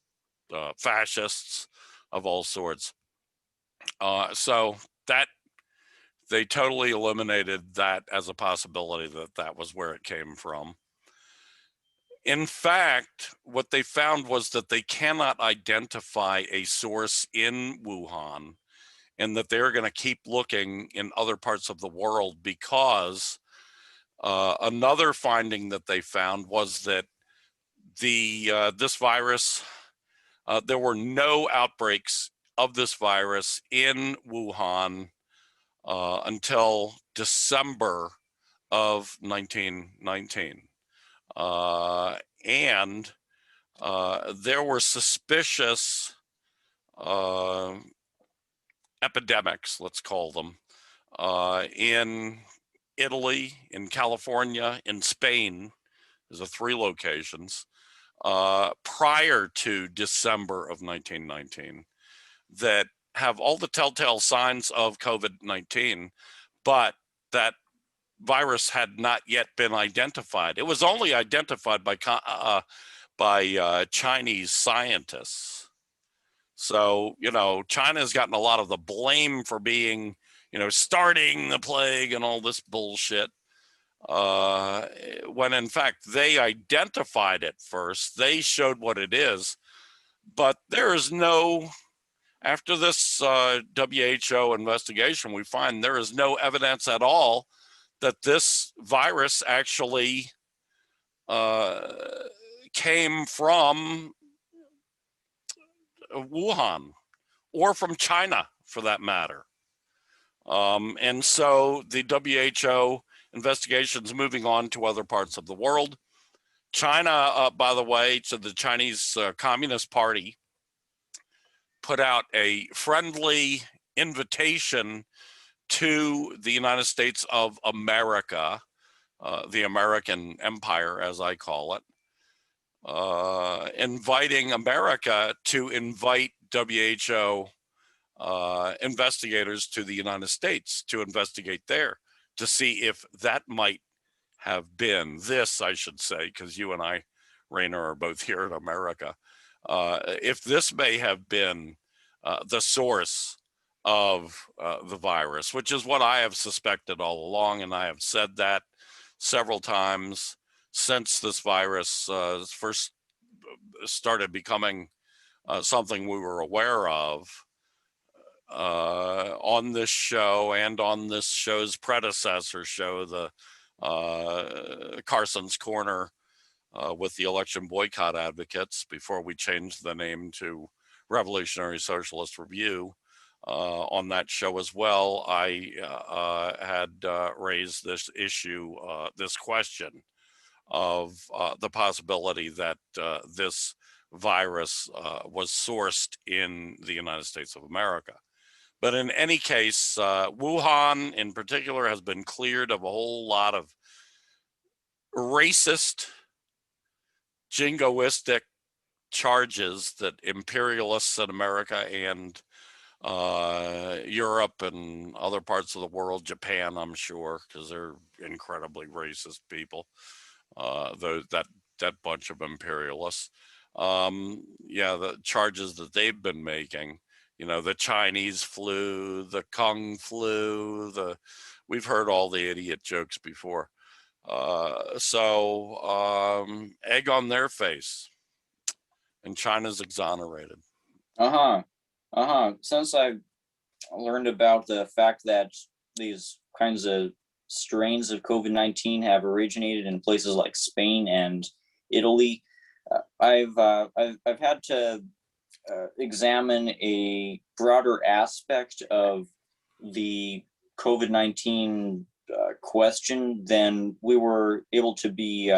S2: fascists of all sorts. So that they totally eliminated that as a possibility, that that was where it came from. In fact, what they found was that they cannot identify a source in Wuhan, and that they're going to keep looking in other parts of the world, because another finding that they found was that this virus, there were no outbreaks of this virus in Wuhan until December of 1919. And there were suspicious epidemics, let's call them, in Italy, in California, in Spain. There's 3 locations prior to December of 1919 that have all the telltale signs of COVID-19, but that virus had not yet been identified. It was only identified by Chinese scientists. So, you know, China's gotten a lot of the blame for being, you know, starting the plague and all this bullshit. When in fact they identified it first, they showed what it is, but there is no, after this WHO investigation, we find there is no evidence at all that this virus actually came from Wuhan or from China, for that matter. And so the WHO investigation's moving on to other parts of the world. China, by the way, to the Chinese Communist Party, put out a friendly invitation to the United States of America, the American empire, as I call it, inviting America to invite WHO investigators to the United States to investigate there, to see if that might have been this, I should say, because you and I, Raina, are both here in America. If this may have been the source of the virus, which is what I have suspected all along, and I have said that several times since this virus first started becoming something we were aware of on this show and on this show's predecessor show, the Carson's Corner with the election boycott advocates, before we changed the name to Revolutionary Socialist Review. On that show as well, I had raised this issue, this question of the possibility that this virus was sourced in the United States of America. But in any case, Wuhan in particular has been cleared of a whole lot of racist, jingoistic charges that imperialists in America and Europe and other parts of the world, Japan, I'm sure, because they're incredibly racist people, that bunch of imperialists. Yeah, the charges that they've been making, the Chinese flu, the Kung flu, we've heard all the idiot jokes before. So egg on their face, and China's exonerated.
S3: Since I've learned about the fact that these kinds of strains of COVID-19 have originated in places like Spain and Italy, I've had to examine a broader aspect of the COVID-19 question than we were able to be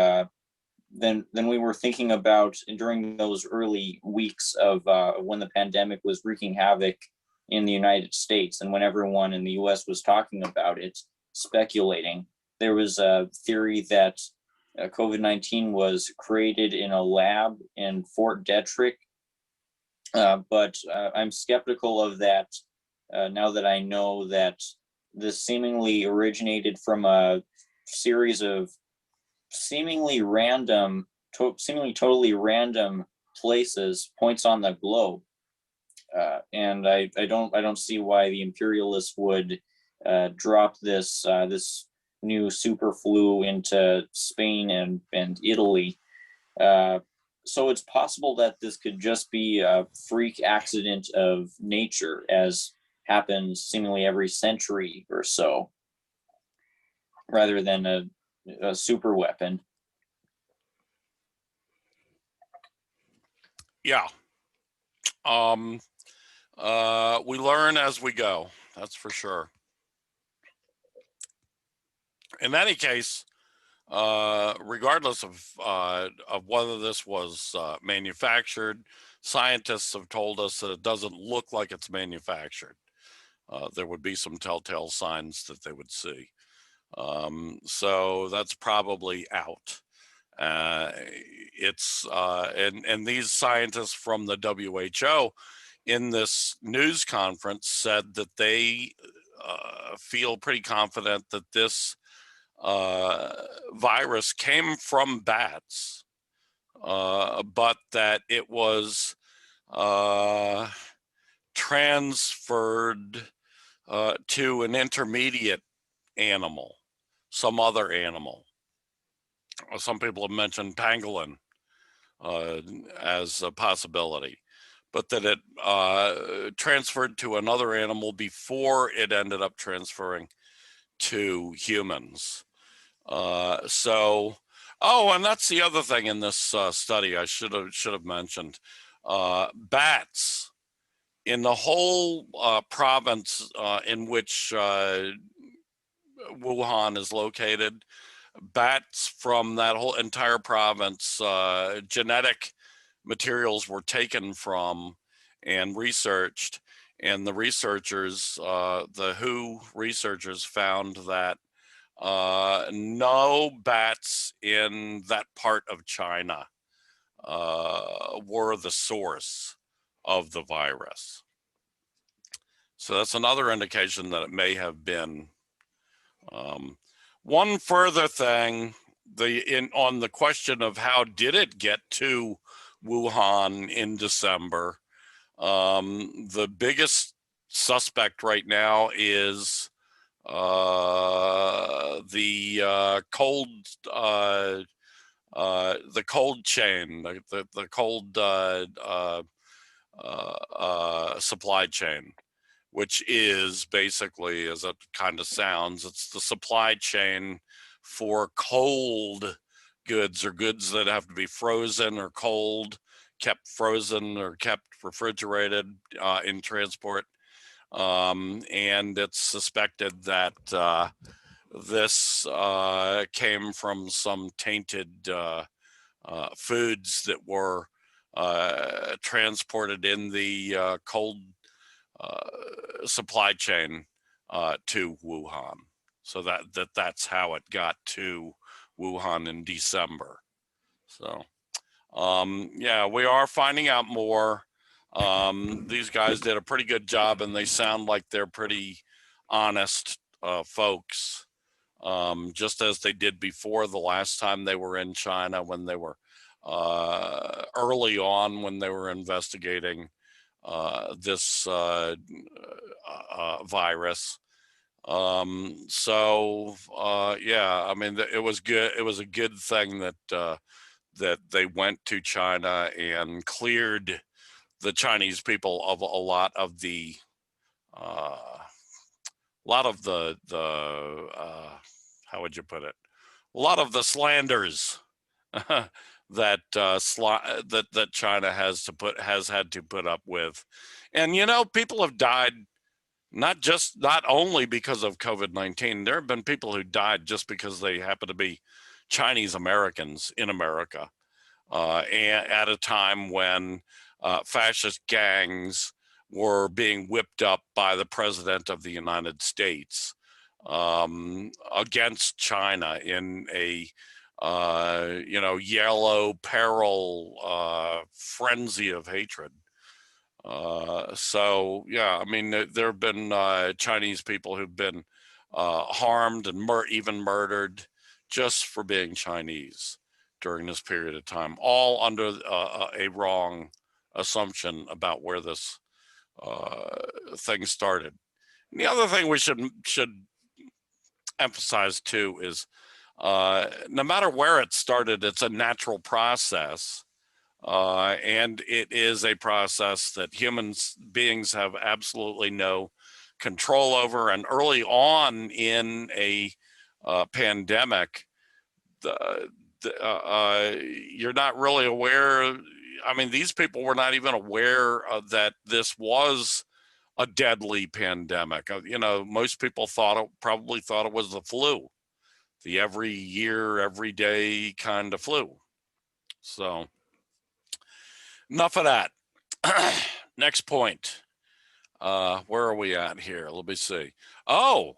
S3: than we were thinking about during those early weeks of when the pandemic was wreaking havoc in the United States, and when everyone in the US was talking about it, speculating. There was a theory that COVID-19 was created in a lab in Fort Detrick, but I'm skeptical of that now that I know that this seemingly originated from a series of seemingly totally random places, points on the globe. And I don't see why the imperialists would drop this new super flu into Spain and Italy. So it's possible that this could just be a freak accident of nature, as happens seemingly every century or so, rather than a super weapon.
S2: Yeah. We learn as we go. That's for sure. In any case, regardless of whether this was manufactured, scientists have told us that it doesn't look like it's manufactured. There would be some telltale signs that they would see. So that's probably out. And these scientists from the WHO in this news conference said that they feel pretty confident that this virus came from bats, but that it was transferred to an intermediate animal, some other animal. Some people have mentioned pangolin as a possibility, but that it transferred to another animal before it ended up transferring to humans. And that's the other thing in this study I should have mentioned. Bats in the whole province in which Wuhan is located, bats from that whole entire province, genetic materials were taken from and researched, and the researchers, the WHO researchers, found that no bats in that part of China were the source of the virus. So that's another indication that it may have been. One further thing, on the question of how did it get to Wuhan in December, the biggest suspect right now is the cold chain, the cold supply chain, which is basically, as it kind of sounds, it's the supply chain for cold goods, or goods that have to be frozen or cold, kept frozen or kept refrigerated in transport. And it's suspected that this came from some tainted foods that were transported in the cold supply chain to Wuhan. So that's how it got to Wuhan in December. So yeah, we are finding out more. These guys did a pretty good job, and they sound like they're pretty honest folks, just as they did before the last time they were in China, when they were early on, when they were investigating this virus. So yeah, I mean, it was good. It was a good thing that that they went to China and cleared the Chinese people of a lot of the how would you put it? A lot of the slanders that that China has had to put up with. And you know, people have died not only because of COVID-19. There have been people who died just because they happen to be Chinese Americans in America, and at a time when fascist gangs were being whipped up by the president of the United States against China in a you know, yellow peril frenzy of hatred. So yeah, I mean, there have been Chinese people who've been harmed and even murdered just for being Chinese during this period of time, all under a wrong assumption about where this thing started. And the other thing we should emphasize too is no matter where it started, it's a natural process. And it is a process that beings have absolutely no control over. And early on in a pandemic, you're not really aware. I mean, these people were not even aware that this was a deadly pandemic. You know, most people probably thought it was the flu, the every year, every day kind of flu. So enough of that. Next point. Where are we at here? Let me see. Oh,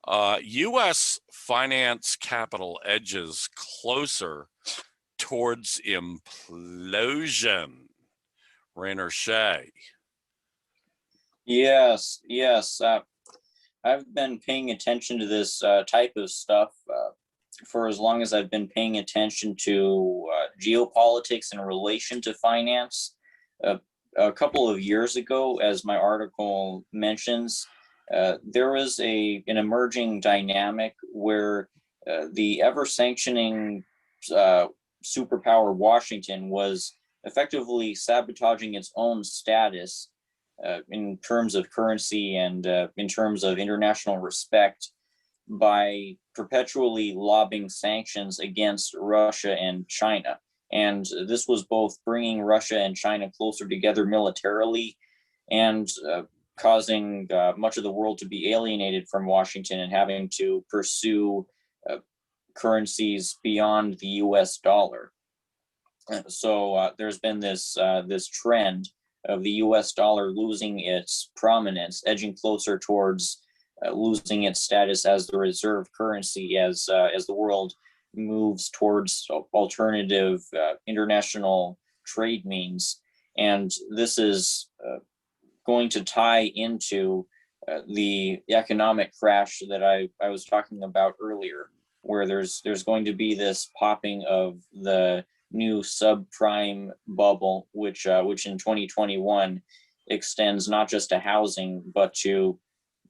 S2: U.S. finance capital edges closer towards implosion. Rainer Shea.
S3: Yes, yes. I've been paying attention to this type of stuff for as long as I've been paying attention to geopolitics in relation to finance. A couple of years ago, as my article mentions, there was an emerging dynamic where the ever sanctioning superpower Washington was effectively sabotaging its own status in terms of currency and in terms of international respect by perpetually lobbing sanctions against Russia and China. And this was both bringing Russia and China closer together militarily and causing much of the world to be alienated from Washington and having to pursue currencies beyond the US dollar. So there's been this trend of the US dollar losing its prominence, edging closer towards losing its status as the reserve currency as the world moves towards alternative international trade means. And this is going to tie into the economic crash that I was talking about earlier, where there's going to be this popping of the new subprime bubble, which in 2021 extends not just to housing, but to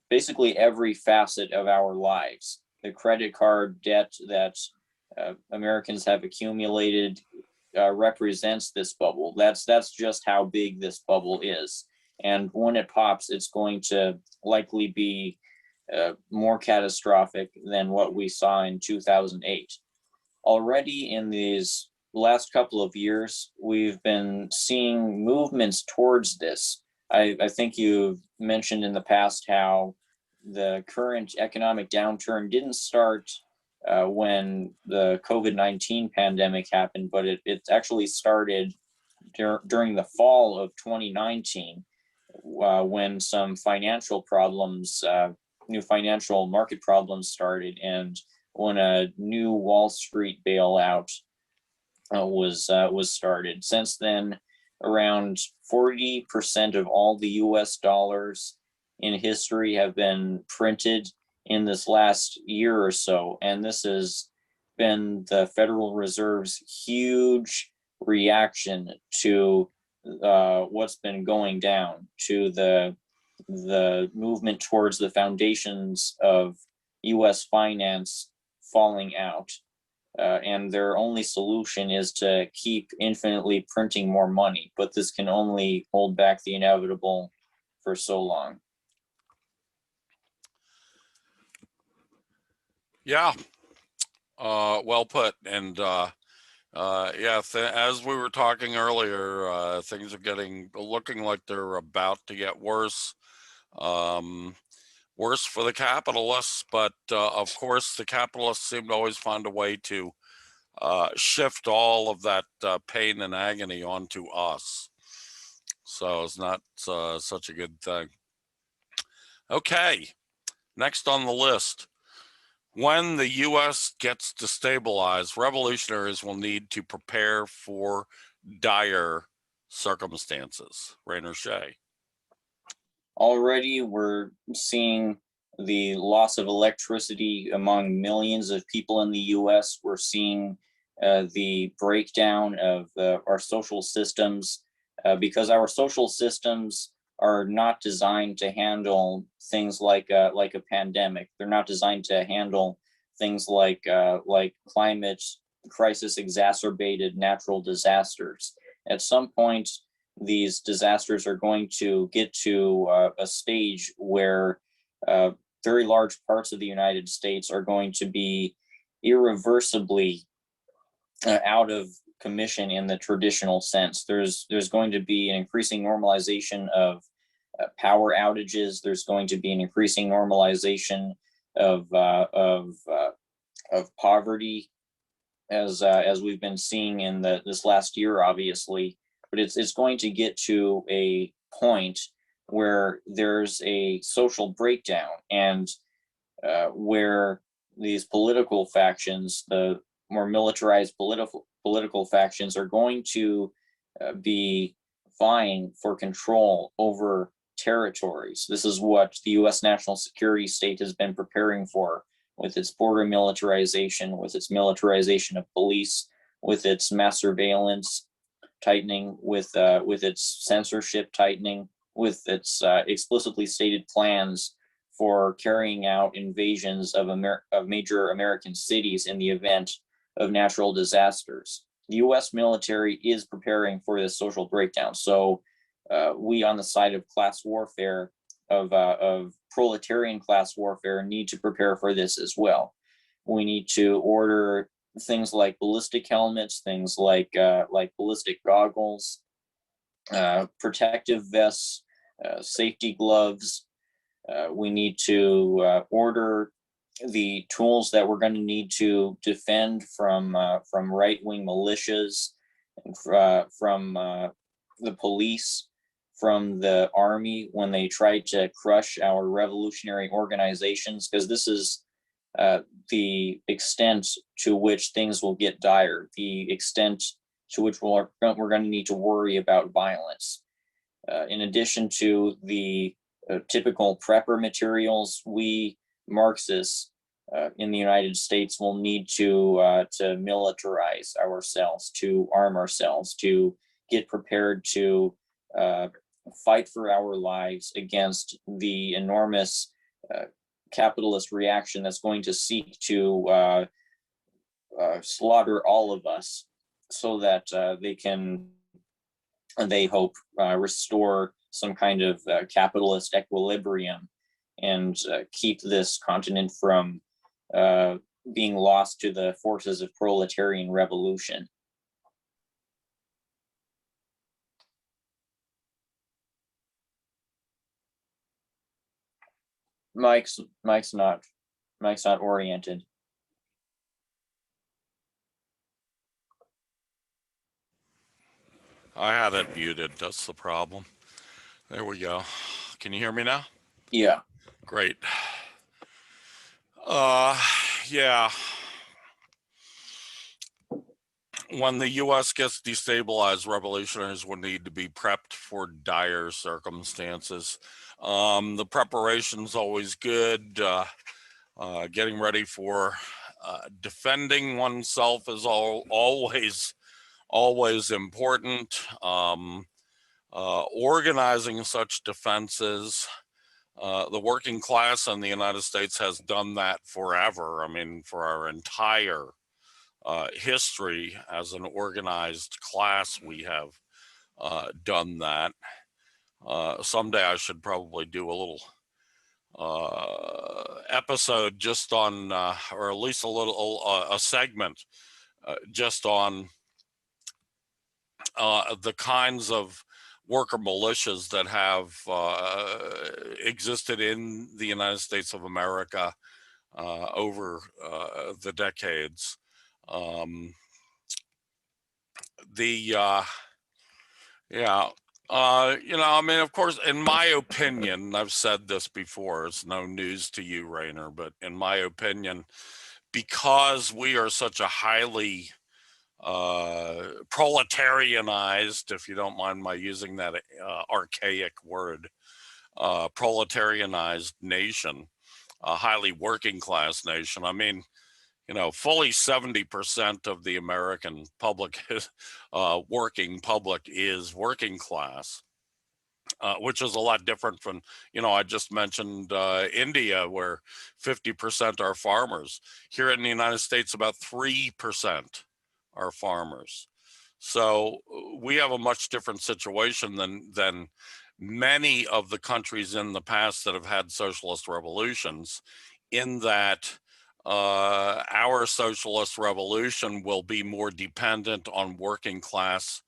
S3: basically every facet of our lives. The credit card debt that Americans have accumulated represents this bubble. That's just how big this bubble is. And when it pops, it's going to likely be more catastrophic than what we saw in 2008. Already in these last couple of years, we've been seeing movements towards this. I think you've mentioned in the past how the current economic downturn didn't start when the COVID-19 pandemic happened, but it actually started during the fall of 2019. when some financial problems, new financial market problems started, and when a new Wall Street bailout was started. Since then, around 40% of all the U.S. dollars in history have been printed in this last year or so, and this has been the Federal Reserve's huge reaction to what's been going down, to the movement towards the foundations of U.S. finance falling out. And their only solution is to keep infinitely printing more money, but this can only hold back the inevitable for so long.
S2: Yeah, well put. And yeah, as we were talking earlier, things are looking like they're about to get worse. Worse for the capitalists, but of course, the capitalists seem to always find a way to shift all of that pain and agony onto us. So it's not such a good thing. Okay, next on the list. When the U.S. gets destabilized, revolutionaries will need to prepare for dire circumstances. Rainer Shea.
S3: Already, we're seeing the loss of electricity among millions of people in the US. We're seeing the breakdown of our social systems because our social systems are not designed to handle things like a pandemic. They're not designed to handle things like climate crisis exacerbated natural disasters. At some point, these disasters are going to get to a stage where very large parts of the United States are going to be irreversibly out of commission in the traditional sense. There's going to be an increasing normalization of power outages. There's going to be an increasing normalization of poverty, as we've been seeing in this last year, obviously. But it's going to get to a point where there's a social breakdown, and where these political factions, the more militarized political factions, are going to be vying for control over territories. This is what the U.S. national security state has been preparing for, with its border militarization, with its militarization of police, with its mass surveillance tightening, with its censorship tightening, with its explicitly stated plans for carrying out invasions of major American cities in the event of natural disasters. The U.S. military is preparing for this social breakdown. So we, on the side of class warfare, of proletarian class warfare, need to prepare for this as well. We need to order things like ballistic helmets, things like ballistic goggles, protective vests, safety gloves. We need to order the tools that we're going to need to defend from right-wing militias, from the police, from the army when they try to crush our revolutionary organizations, because this is the extent to which things will get dire, the extent to which we're going to need to worry about violence. In addition to the typical prepper materials, we Marxists in the United States will need to militarize ourselves, to arm ourselves, to get prepared to fight for our lives against the enormous capitalist reaction that's going to seek to slaughter all of us, so that they can, they hope, restore some kind of capitalist equilibrium and keep this continent from being lost to the forces of proletarian revolution. Mike's not oriented.
S2: I had it muted. That's the problem. There we go. Can you hear me now?
S3: Yeah.
S2: Great. Uh, yeah. When the U.S. gets destabilized, revolutionaries will need to be prepped for dire circumstances. The preparation's always good. Getting ready for defending oneself is always important. Organizing such defenses. The working class in the United States has done that forever. I mean, for our entire history as an organized class, we have done that. Someday I should probably do a little episode just on, or at least a segment just on the kinds of worker militias that have existed in the United States of America over the decades. Yeah, I mean, of course, in my opinion, I've said this before, it's no news to you, Rainer, but in my opinion, because we are such a highly proletarianized, if you don't mind my using that archaic word, proletarianized nation, a highly working class nation. I mean, fully 70% of the American public, working public, is working class, which is a lot different from, I just mentioned India, where 50% are farmers. Here in the United States, about 3% are farmers. So we have a much different situation than many of the countries in the past that have had socialist revolutions, in that our socialist revolution will be more dependent on working class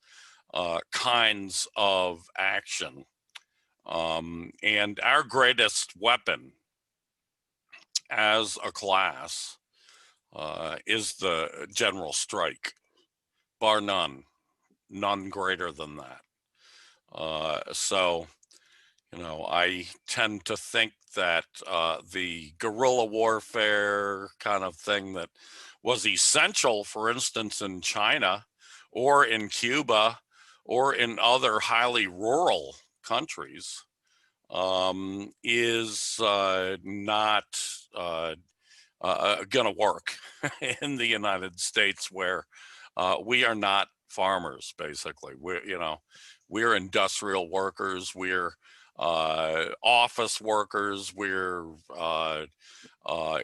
S2: kinds of action. And our greatest weapon as a class is the general strike, bar none, none greater than that. So, I tend to think that the guerrilla warfare kind of thing that was essential, for instance, in China or in Cuba or in other highly rural countries, is not going to work in the United States, where we are not farmers. Basically, we're industrial workers, we're office workers, we're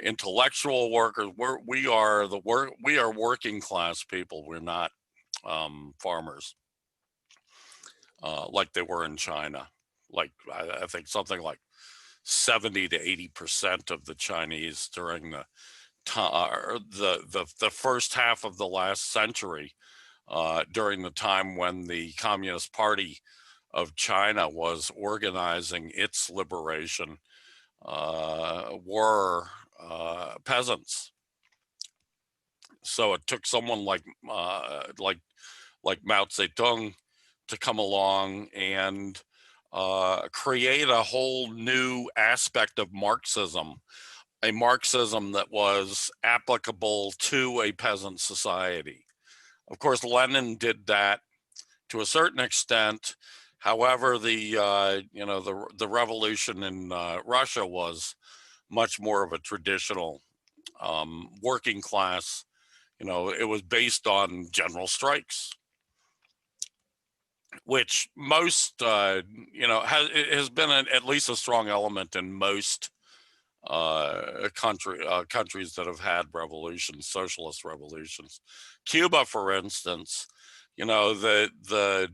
S2: intellectual workers. We are working class people. We're not farmers like they were in China. Like I think something like 70 to 80% of the Chinese during the first half of the last century, during the time when the Communist Party of China was organizing its liberation, were peasants. So it took someone like Mao Zedong to come along and create a whole new aspect of Marxism, a Marxism that was applicable to a peasant society. Of course, Lenin did that to a certain extent. However, the revolution in Russia was much more of a traditional working class. It was based on general strikes, which most has been at least a strong element in most countries that have had revolutions, socialist revolutions. Cuba, for instance, the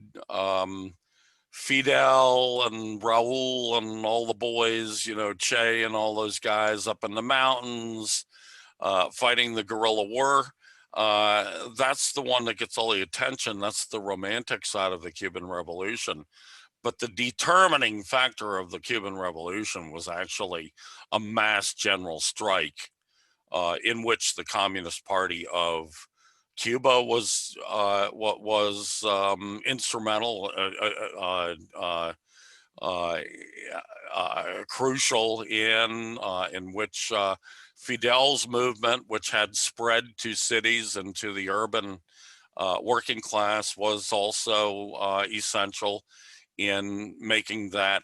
S2: Fidel and Raul and all the boys, Che and all those guys up in the mountains fighting the guerrilla war. That's the one that gets all the attention. That's the romantic side of the Cuban Revolution. But the determining factor of the Cuban Revolution was actually a mass general strike, in which the Communist Party of Cuba was instrumental, uh, crucial in which Fidel's movement, which had spread to cities and to the urban working class, was also essential in making that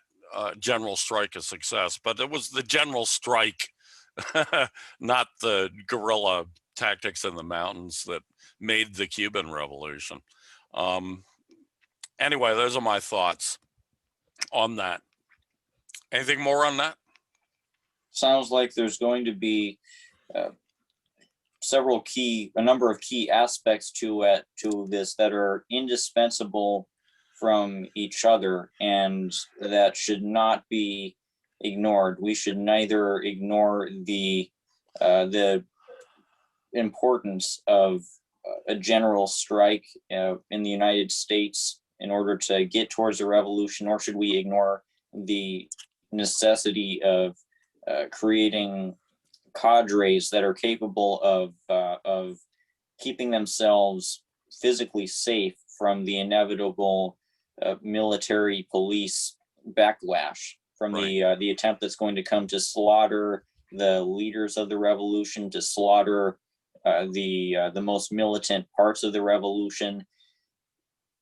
S2: general strike a success. But it was the general strike, not the guerrilla tactics in the mountains, that made the Cuban Revolution. Anyway, those are my thoughts on that. Anything more on that?
S3: Sounds like there's going to be uh, a number of key aspects to this that are indispensable from each other, and that should not be ignored. We should neither ignore the importance of a general strike in the United States in order to get towards a revolution, nor should we ignore the necessity of creating cadres that are capable of keeping themselves physically safe from the inevitable military police backlash from the attempt that's going to come to slaughter the leaders of the revolution, to slaughter the most militant parts of the revolution.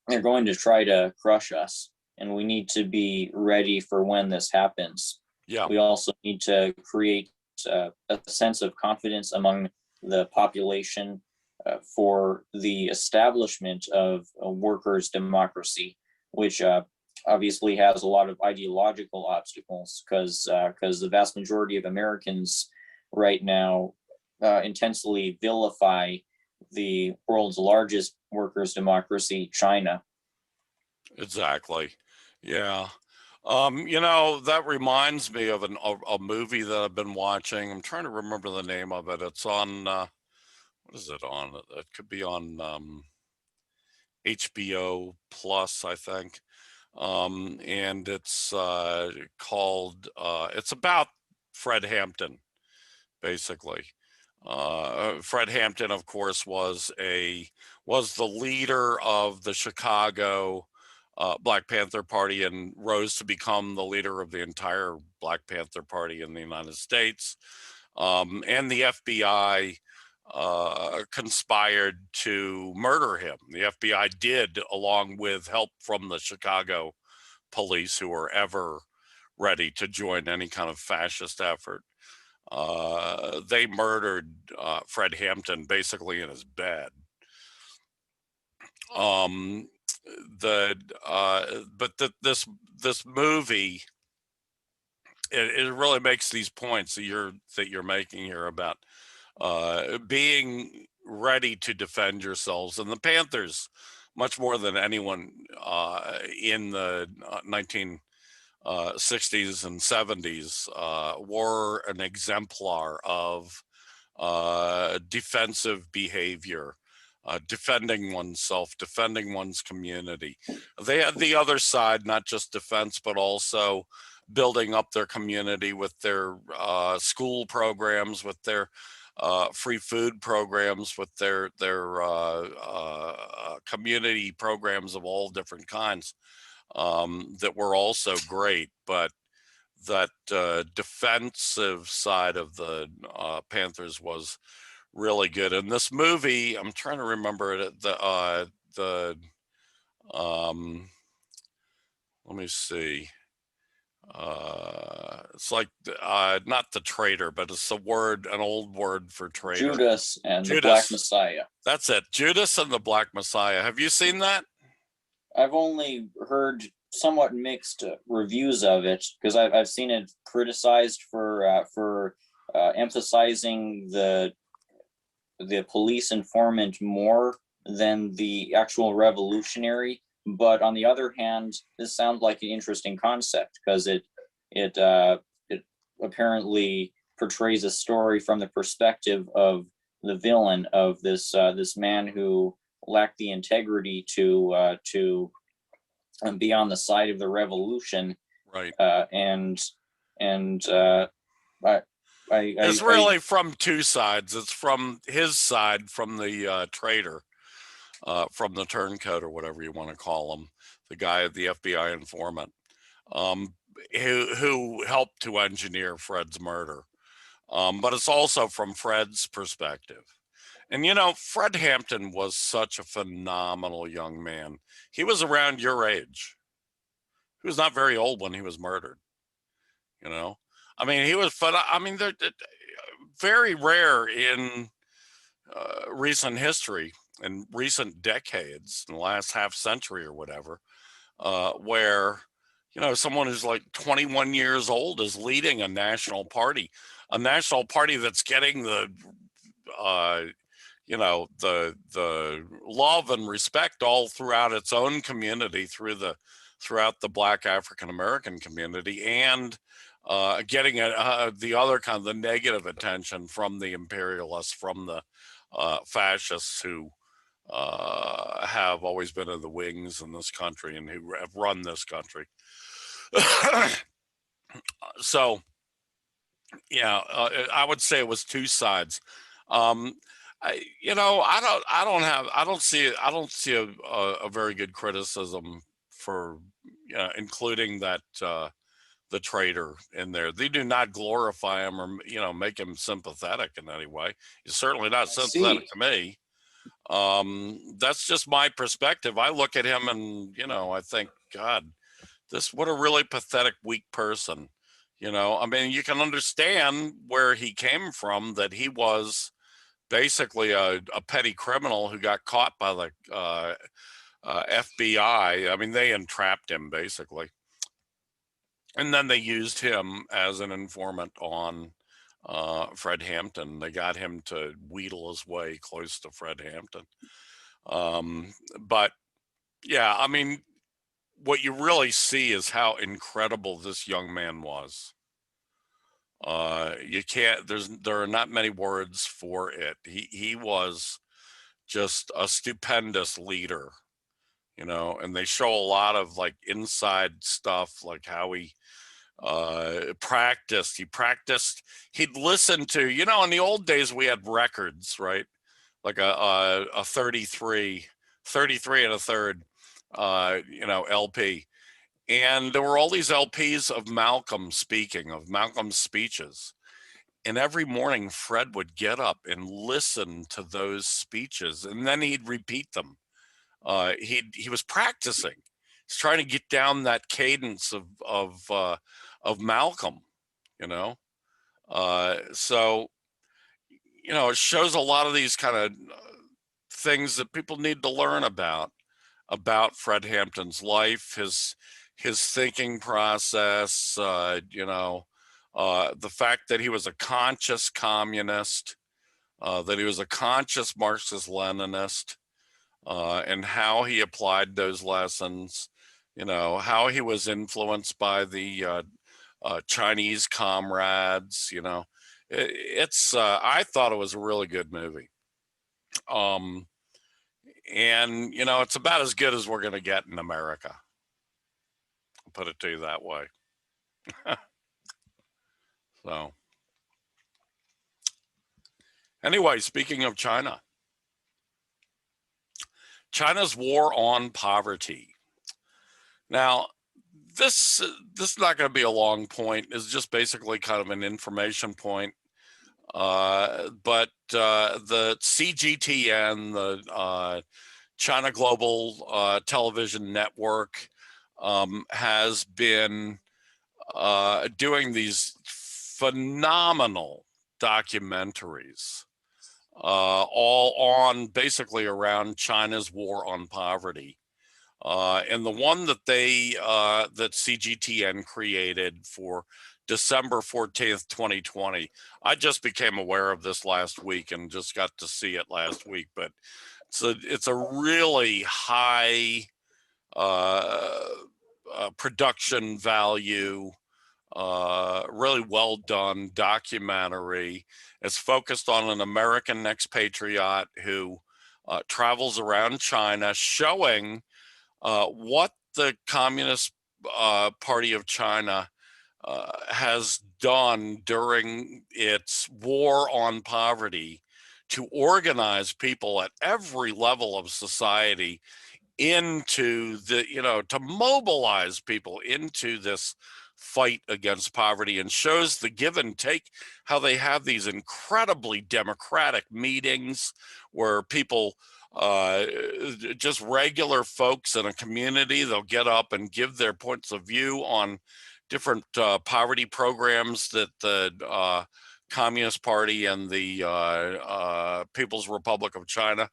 S3: They're going to try to crush us, and we need to be ready for when this happens.
S2: Yeah.
S3: We also need to create a sense of confidence among the population for the establishment of a workers' democracy, which obviously has a lot of ideological obstacles, because the vast majority of Americans right now intensely vilify the world's largest workers' democracy, China.
S2: Exactly. Yeah. That reminds me of a movie that I've been watching. I'm trying to remember the name of it. It's on, what is it on? It could be on HBO Plus, I think. And it's called, it's about Fred Hampton, basically. Fred Hampton, of course, was the leader of the Chicago Black Panther Party, and rose to become the leader of the entire Black Panther Party in the United States. And the FBI conspired to murder him. The FBI did, along with help from the Chicago police, who were ever ready to join any kind of fascist effort. They murdered Fred Hampton basically in his bed. This movie, it really makes these points that you're making here about being ready to defend yourselves. And the Panthers, much more than anyone in the 1960s and 70s, were an exemplar of defensive behavior, defending oneself, defending one's community. They had the other side, not just defense, but also building up their community with their school programs, with their free food programs, with their community programs of all different kinds, that were also great. But that defensive side of the Panthers was really good. In this movie, I'm trying to remember it. Let me see. It's like not the traitor, but it's an old word for traitor.
S3: Judas and the Black Messiah.
S2: That's it. Judas and the Black Messiah. Have you seen that?
S3: I've only heard somewhat mixed reviews of it, because I've seen it criticized for emphasizing the police informant more than the actual revolutionary. But on the other hand, this sounds like an interesting concept, because it apparently portrays a story from the perspective of the villain, of this man who lacked the integrity to be on the side of the revolution.
S2: Right.
S3: It's
S2: really from two sides. It's from his side, from the traitor, from the turncoat, or whatever you want to call him, the guy, the FBI informant. who helped to engineer Fred's murder. But it's also from Fred's perspective. And you know, Fred Hampton was such a phenomenal young man. He was around your age. He was not very old when he was murdered. You know, I mean, he was fun. I mean, they're very rare in recent history and recent decades, in the last half century or whatever, where you know someone who's like 21 years old is leading a national party that's getting the you know the love and respect all throughout its own community throughout the Black African American community, and getting the other kind of the negative attention from the imperialists, from the fascists who have always been in the wings in this country and who have run this country. So yeah, I would say it was two sides. You know, I don't see a very good criticism for including that the traitor in there. They do not glorify him or you know make him sympathetic in any way. He's certainly not sympathetic to me. That's just my perspective. I look at him and you know I think, God, what a really pathetic, weak person. You know, I mean, you can understand where he came from, that he was basically a petty criminal who got caught by the FBI. I mean, they entrapped him basically. And then they used him as an informant on Fred Hampton. They got him to wheedle his way close to Fred Hampton. But yeah, I mean, what you really see is how incredible this young man was. You can't, there are not many words for it. He was just a stupendous leader, you know, and they show a lot of like inside stuff, like how he practiced. He'd listen to, you know, in the old days we had records, right? Like a 33 and a third, you know, LP. And there were all these LPs of Malcolm speaking, of Malcolm's speeches. And every morning, Fred would get up and listen to those speeches, and then he'd repeat them. He was practicing. He's trying to get down that cadence of Malcolm, you know. So, you know, it shows a lot of these kind of things that people need to learn about Fred Hampton's life, his thinking process, you know, the fact that he was a conscious communist, that he was a conscious Marxist-Leninist, and how he applied those lessons, you know, how he was influenced by the Chinese comrades, you know. I thought it was a really good movie. And, you know, it's about as good as we're going to get in America. I'll put it to you that way. So, anyway, speaking of China, China's war on poverty. Now, this is not going to be a long point. It's just basically kind of an information point. But the CGTN, the China Global Television Network, has been doing these phenomenal documentaries, all on basically around China's war on poverty. And the one that that CGTN created for December 14th, 2020, I just became aware of this last week and just got to see it last week, but it's a really high production value, really well done documentary. It's focused on an American expatriate who travels around China, showing what the Communist Party of China has done during its war on poverty to organize people at every level of society into the, to mobilize people into this fight against poverty, and shows the give and take, how they have these incredibly democratic meetings where people, just regular folks in a community, they'll get up and give their points of view on different poverty programs that the Communist Party and the People's Republic of China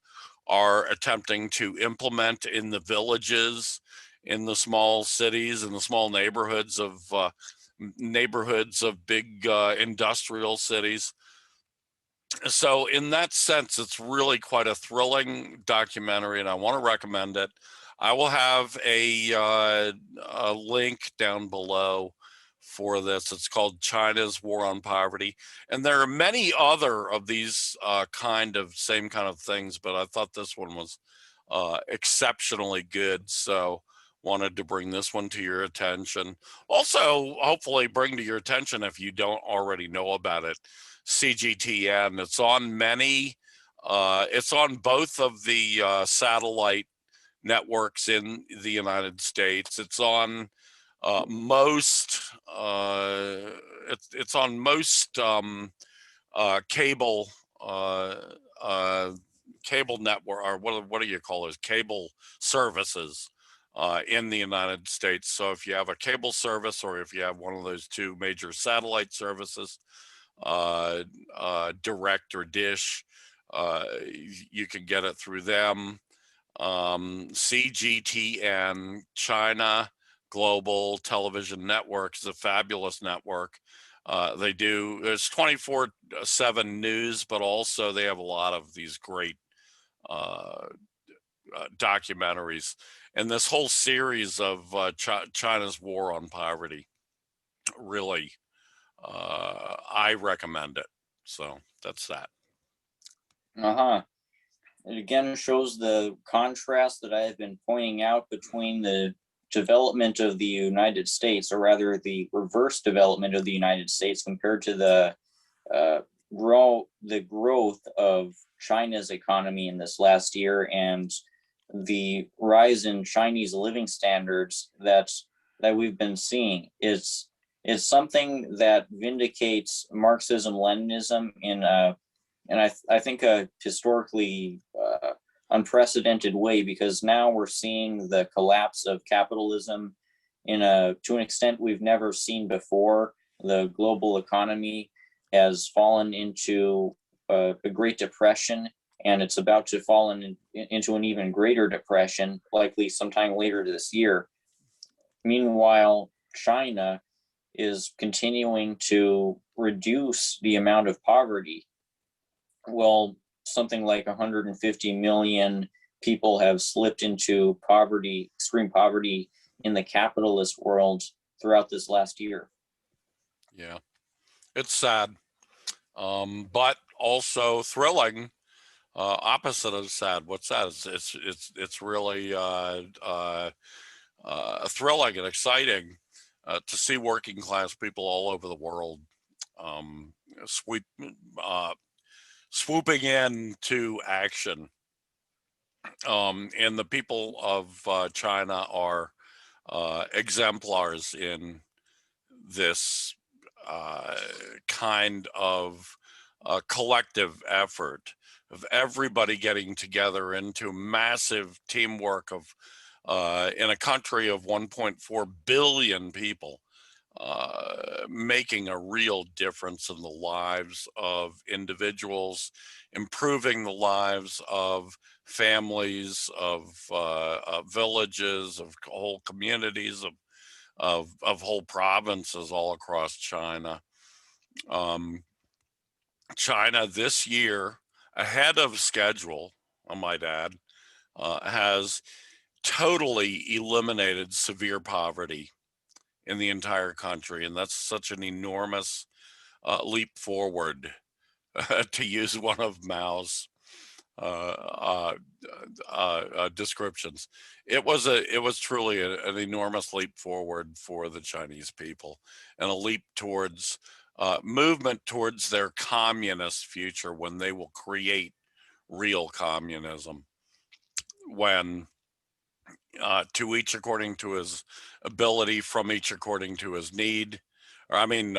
S2: are attempting to implement in the villages, in the small cities, in the small neighborhoods of big industrial cities. So in that sense, it's really quite a thrilling documentary, and I want to recommend it. I will have a link down below for this. It's called China's War on Poverty. And there are many other of these same kind of things, but I thought this one was exceptionally good. So wanted to bring this one to your attention. Also, hopefully bring to your attention, if you don't already know about it, CGTN. It's on it's on both of the satellite networks in the United States. It's on most it's on most cable cable network, or what do you call those, cable services in the United States. So if you have a cable service, or if you have one of those two major satellite services, Direct or Dish, you can get it through them. CGTN, China Global Television Network, is a fabulous network. There's 24/7 news, but also they have a lot of these great documentaries, and this whole series of China's War on Poverty. Really, I recommend it. So that's that.
S3: It again shows the contrast that I have been pointing out between the development of the United States, or rather the reverse development of the United States, compared to the growth of China's economy in this last year, and the rise in Chinese living standards that we've been seeing. Is something that vindicates Marxism-Leninism in I think a historically unprecedented way, because now we're seeing the collapse of capitalism to an extent we've never seen before. The global economy has fallen into a Great Depression, and it's about to fall into an even greater depression, likely sometime later this year. Meanwhile, China is continuing to reduce the amount of poverty. Well, something like 150 million people have slipped into poverty, extreme poverty, in the capitalist world throughout this last year.
S2: Yeah, it's sad, but also thrilling. Opposite of sad. What's sad? It's really thrilling and exciting to see working class people all over the world swooping in to action. And the people of China are exemplars in this kind of collective effort of everybody getting together into massive teamwork of in a country of 1.4 billion people, making a real difference in the lives of individuals, improving the lives of families, of villages, of whole communities, of whole provinces all across China. China this year, ahead of schedule, I might add, has totally eliminated severe poverty in the entire country. And that's such an enormous leap forward, to use one of Mao's descriptions. It was truly an enormous leap forward for the Chinese people, and a leap towards movement towards their communist future, when they will create real communism, when to each according to his ability, from each according to his need, or I mean,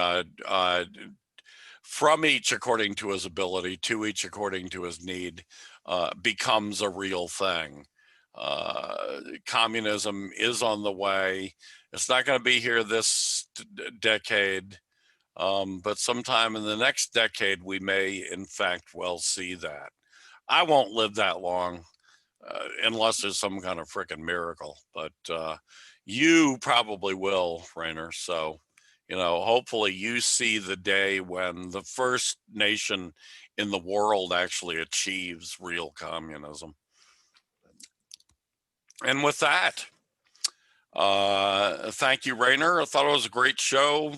S2: from each according to his ability, to each according to his need, becomes a real thing. Communism is on the way. It's not going to be here this decade, but sometime in the next decade, we may, in fact, well see that. I won't live that long, unless there's some kind of freaking miracle, but you probably will, Rainer. So, hopefully you see the day when the first nation in the world actually achieves real communism. And with that, thank you, Rainer. I thought it was a great show.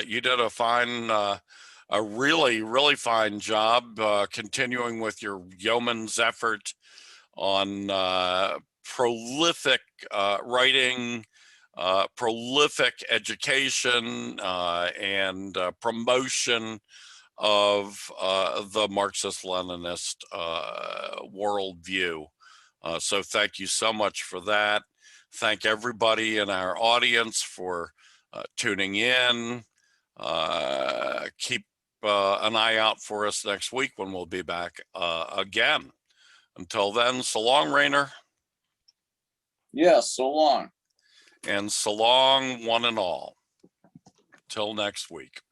S2: You did a really, really fine job continuing with your yeoman's effort on prolific writing, prolific education, and promotion of the Marxist-Leninist worldview. So thank you so much for that. Thank everybody in our audience for tuning in. Keep an eye out for us next week when we'll be back again. Until then, so long, Rainer.
S3: Yes, so long.
S2: And so long, one and all. Till next week.